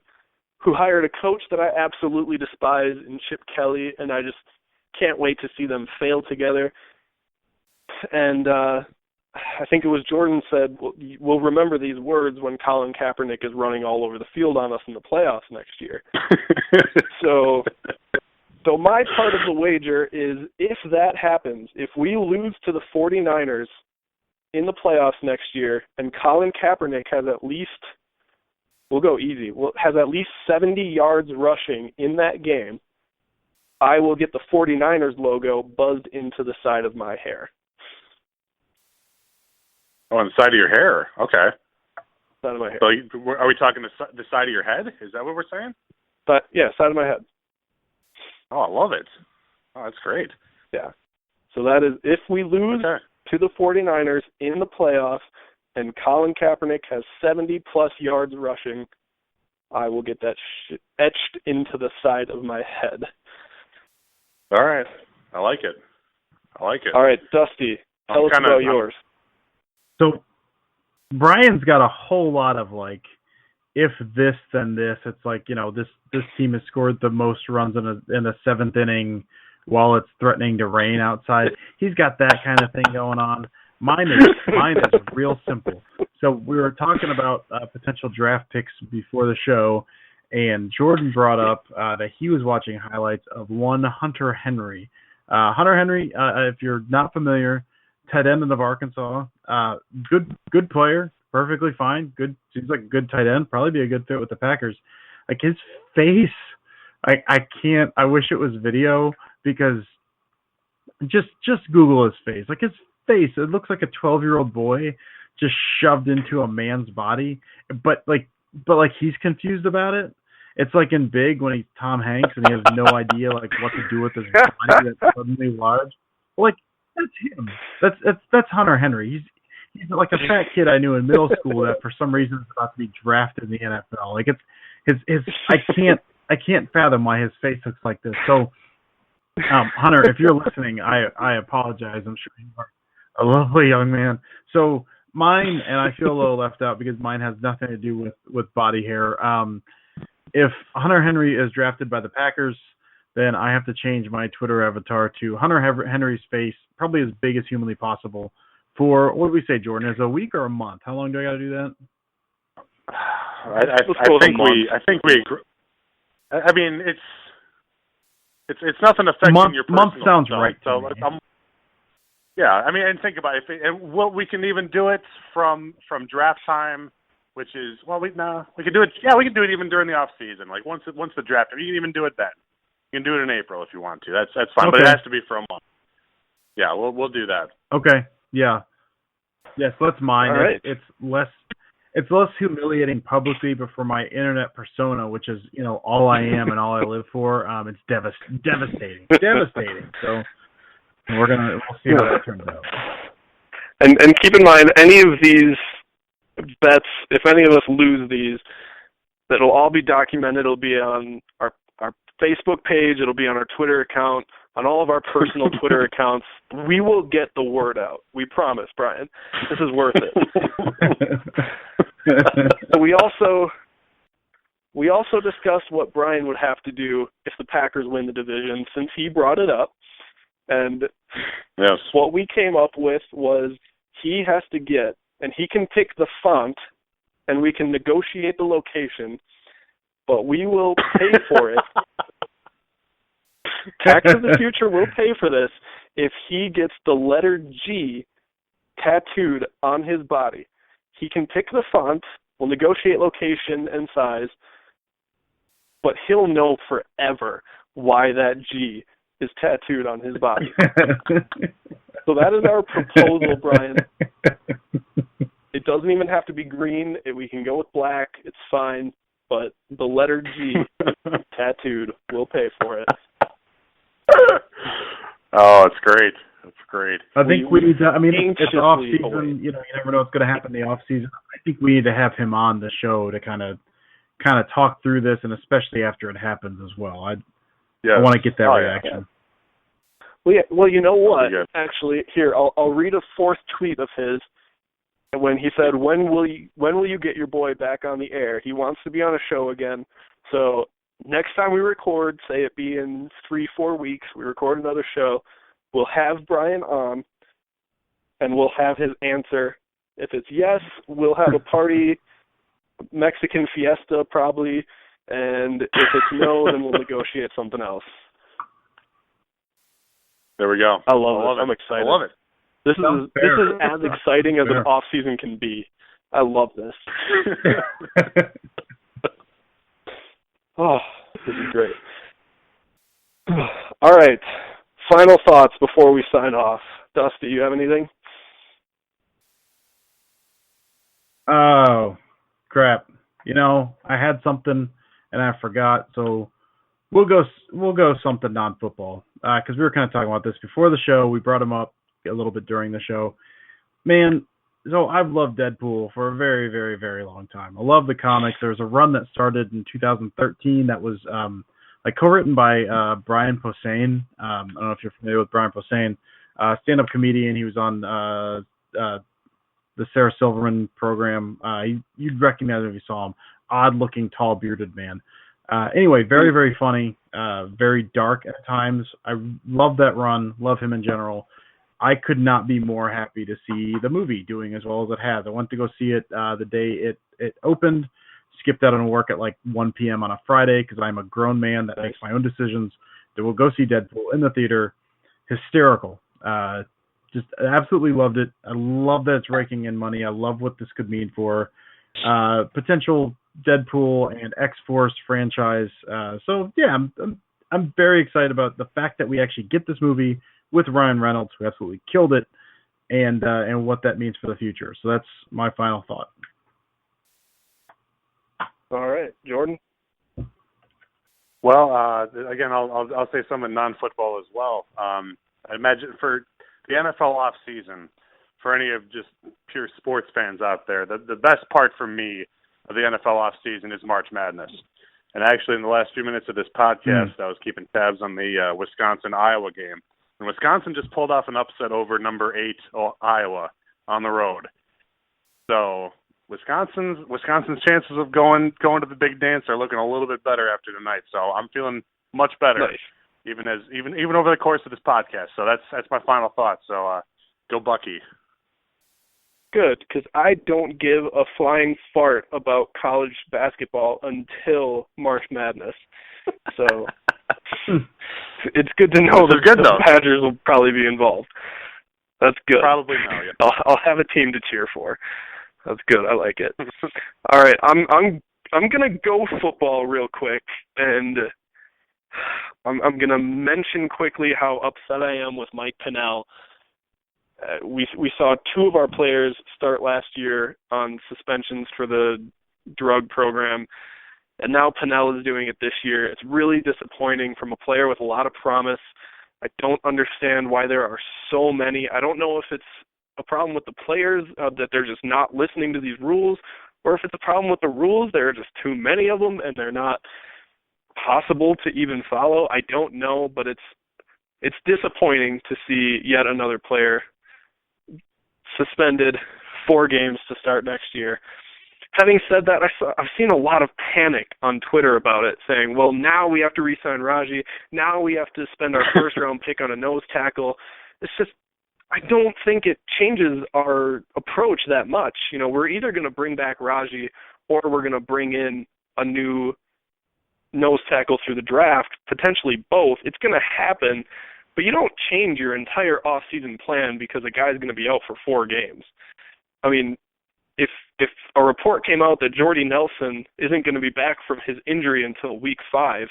who hired a coach that I absolutely despise in Chip Kelly, and I just can't wait to see them fail together. And I think it was Jordan said, we'll remember these words when Colin Kaepernick is running all over the field on us in the playoffs next year. So my part of the wager is, if that happens, if we lose to the 49ers in the playoffs next year and Colin Kaepernick has at least, we'll go easy, has at least 70 yards rushing in that game, I will get the 49ers logo buzzed into the side of my hair. Oh, on the side of your hair. Okay. Side of my hair. So are we talking the side of your head? Is that what we're saying? But yeah, side of my head. Oh, I love it. Oh, that's great. Yeah. So that is, if we lose to the 49ers in the playoffs and Colin Kaepernick has 70-plus yards rushing, I will get that etched into the side of my head. All right. I like it. All right, Dusty, tell us about yours. So Brian's got a whole lot of if this, then this. It's like, this team has scored the most runs in the seventh inning while it's threatening to rain outside. He's got that kind of thing going on. Mine is real simple. So we were talking about potential draft picks before the show, and Jordan brought up that he was watching highlights of one Hunter Henry. Hunter Henry, if you're not familiar, tight end of Arkansas, good player, perfectly fine. Good, seems like a good tight end. Probably be a good fit with the Packers. Like his face, I can't. I wish it was video because just Google his face. Like his face, it looks like a 12-year-old boy just shoved into a man's body. But he's confused about it. It's like in Big when he's Tom Hanks and he has no idea like what to do with his body that's suddenly large. Like that's him. That's Hunter Henry. He's like a fat kid I knew in middle school that for some reason is about to be drafted in the NFL. Like it's his I can't fathom why his face looks like this. So Hunter, if you're listening, I apologize. I'm sure you are a lovely young man. So mine, and I feel a little left out because mine has nothing to do with body hair. If Hunter Henry is drafted by the Packers, then I have to change my Twitter avatar to Hunter Henry's face, probably as big as humanly possible, for, what do we say, Jordan, is it a week or a month? How long do I got to do that? I think we agree. I mean, it's nothing affecting your personal month sounds stuff, right. So yeah, I mean, and think about it. And we can even do it from draft time, which is we can do it. Yeah, we can do it even during the off season. Like once the draft, you can even do it then. You can do it in April if you want to. That's fine, but it has to be for a month. Yeah, we'll do that. Okay. Yeah. Yes, that's mine. Right. It's less humiliating publicly, but for my internet persona, which is all I am and all I live for, it's devastating. Devastating. So we'll see how that turns out. And keep in mind, any of these bets, if any of us lose these, that'll all be documented. It'll be on our Facebook page. It'll be on our Twitter account, on all of our personal Twitter accounts. We will get the word out. We promise, Brian. This is worth it. We also discussed what Brian would have to do if the Packers win the division, since he brought it up. And yes, what we came up with was he has to get, and he can pick the font, and we can negotiate the location, but we will pay for it. Tax of the Future will pay for this if he gets the letter G tattooed on his body. He can pick the font, we'll negotiate location and size, but he'll know forever why that G is tattooed on his body. So that is our proposal, Brian. It doesn't even have to be green. We can go with black. It's fine. But the letter G tattooed, we'll pay for it. Oh, it's great. That's great. I think we need to, it's off season, you never know what's going to happen in the off season. I think we need to have him on the show to kind of talk through this, and especially after it happens as well. I want to get that reaction. Yeah. Well, you know what? Actually, here, I'll read a fourth tweet of his when he said, when will you get your boy back on the air? He wants to be on a show again. So next time we record, say it be in 3-4 weeks, we record another show, we'll have Brian on, and we'll have his answer. If it's yes, we'll have a party, Mexican fiesta probably, and if it's no, then we'll negotiate something else. There we go. I love it. I'm excited. I love it. This is as exciting as an off season can be. I love this. Oh, this is great. All right. Final thoughts before we sign off. Dusty, you have anything? Oh, crap. I had something and I forgot, so we'll go something non-football. Because we were kind of talking about this before the show. We brought him up a little bit during the show. Man, so I've loved Deadpool for a very, very, very long time. I love the comics. There was a run that started in 2013 that was co-written by Brian Posehn. I don't know if you're familiar with Brian Posehn, stand-up comedian. He was on the Sarah Silverman program. You'd recognize him if you saw him. Odd-looking, tall, bearded man. Anyway, very, very funny, very dark at times. I love that run, love him in general. I could not be more happy to see the movie doing as well as it has. I went to go see it the day it opened, skipped out on work at like 1 p.m. on a Friday because I'm a grown man that makes my own decisions. That will go see Deadpool in the theater. Hysterical. Just absolutely loved it. I love that it's raking in money. I love what this could mean for potential Deadpool and X-Force franchise. So yeah, I'm very excited about the fact that we actually get this movie with Ryan Reynolds, who absolutely killed it, and what that means for the future. So that's my final thought. All right, Jordan. Well, again, I'll say something non-football as well. I imagine for the NFL off season, for any of just pure sports fans out there, the best part for me of the NFL off season is March Madness. And actually, in the last few minutes of this podcast, I was keeping tabs on the Wisconsin-Iowa game. And Wisconsin just pulled off an upset over number 8 Iowa on the road. So Wisconsin's chances of going to the big dance are looking a little bit better after tonight. So I'm feeling much better, even over the course of this podcast. So that's my final thought. So go Bucky. Good, because I don't give a flying fart about college basketball until March Madness. So it's good to know that the Badgers will probably be involved. That's good. Probably no. Yeah. I'll have a team to cheer for. That's good. I like it. All right, I'm gonna go football real quick, and I'm gonna mention quickly how upset I am with Mike Pennell. We saw 2 of our players start last year on suspensions for the drug program, and now Pennell is doing it this year. It's really disappointing from a player with a lot of promise. I don't understand why there are so many. I don't know if it's a problem with the players, that they're just not listening to these rules, or if it's a problem with the rules, there are just too many of them and they're not possible to even follow. I don't know, but it's disappointing to see yet another player suspended 4 games to start next year. Having said that, I've seen a lot of panic on Twitter about it, saying, well, now we have to re-sign Raji. Now we have to spend our first-round pick on a nose tackle. It's just, I don't think it changes our approach that much. You know, we're either going to bring back Raji or we're going to bring in a new nose tackle through the draft, potentially both. It's going to happen, but you don't change your entire off-season plan because a guy's going to be out for 4 games. I mean, if a report came out that Jordy Nelson isn't going to be back from his injury until week 5,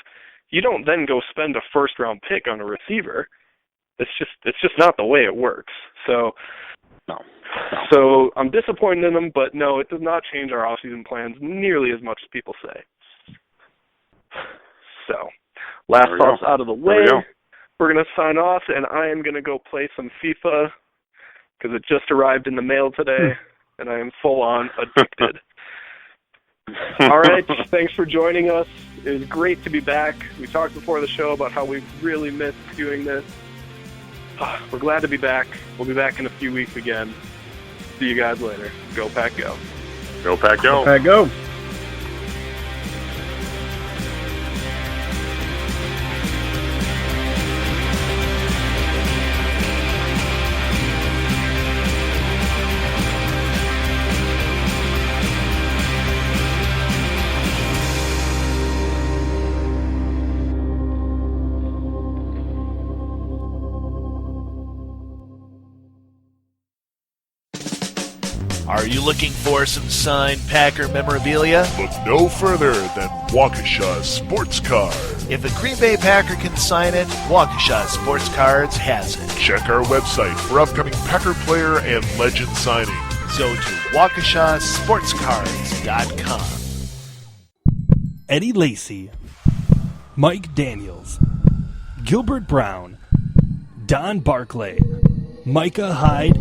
you don't then go spend a first-round pick on a receiver. It's just not the way it works. So I'm disappointed in them, but no, it does not change our off-season plans nearly as much as people say. So, last thoughts out of the way. We're going to sign off, and I am going to go play some FIFA because it just arrived in the mail today, and I am full-on addicted. All right, thanks for joining us. It was great to be back. We talked before the show about how we really missed doing this. We're glad to be back. We'll be back in a few weeks again. See you guys later. Go Pack Go. Go Pack Go. Go Pack Go. Are you looking for some signed Packer memorabilia? Look no further than Waukesha Sports Card. If a Green Bay Packer can sign it, Waukesha Sports Cards has it. Check our website for upcoming Packer player and legend signings. Go to WaukeshaSportsCards.com. Eddie Lacy, Mike Daniels, Gilbert Brown, Don Barclay, Micah Hyde,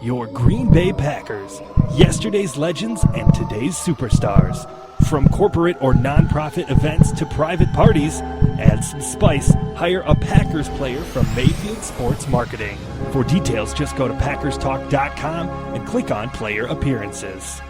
your Green Bay Packers, yesterday's legends and today's superstars. From corporate or nonprofit events to private parties, add some spice, hire a Packers player from Mayfield Sports Marketing. For details, just go to PackersTalk.com and click on Player Appearances.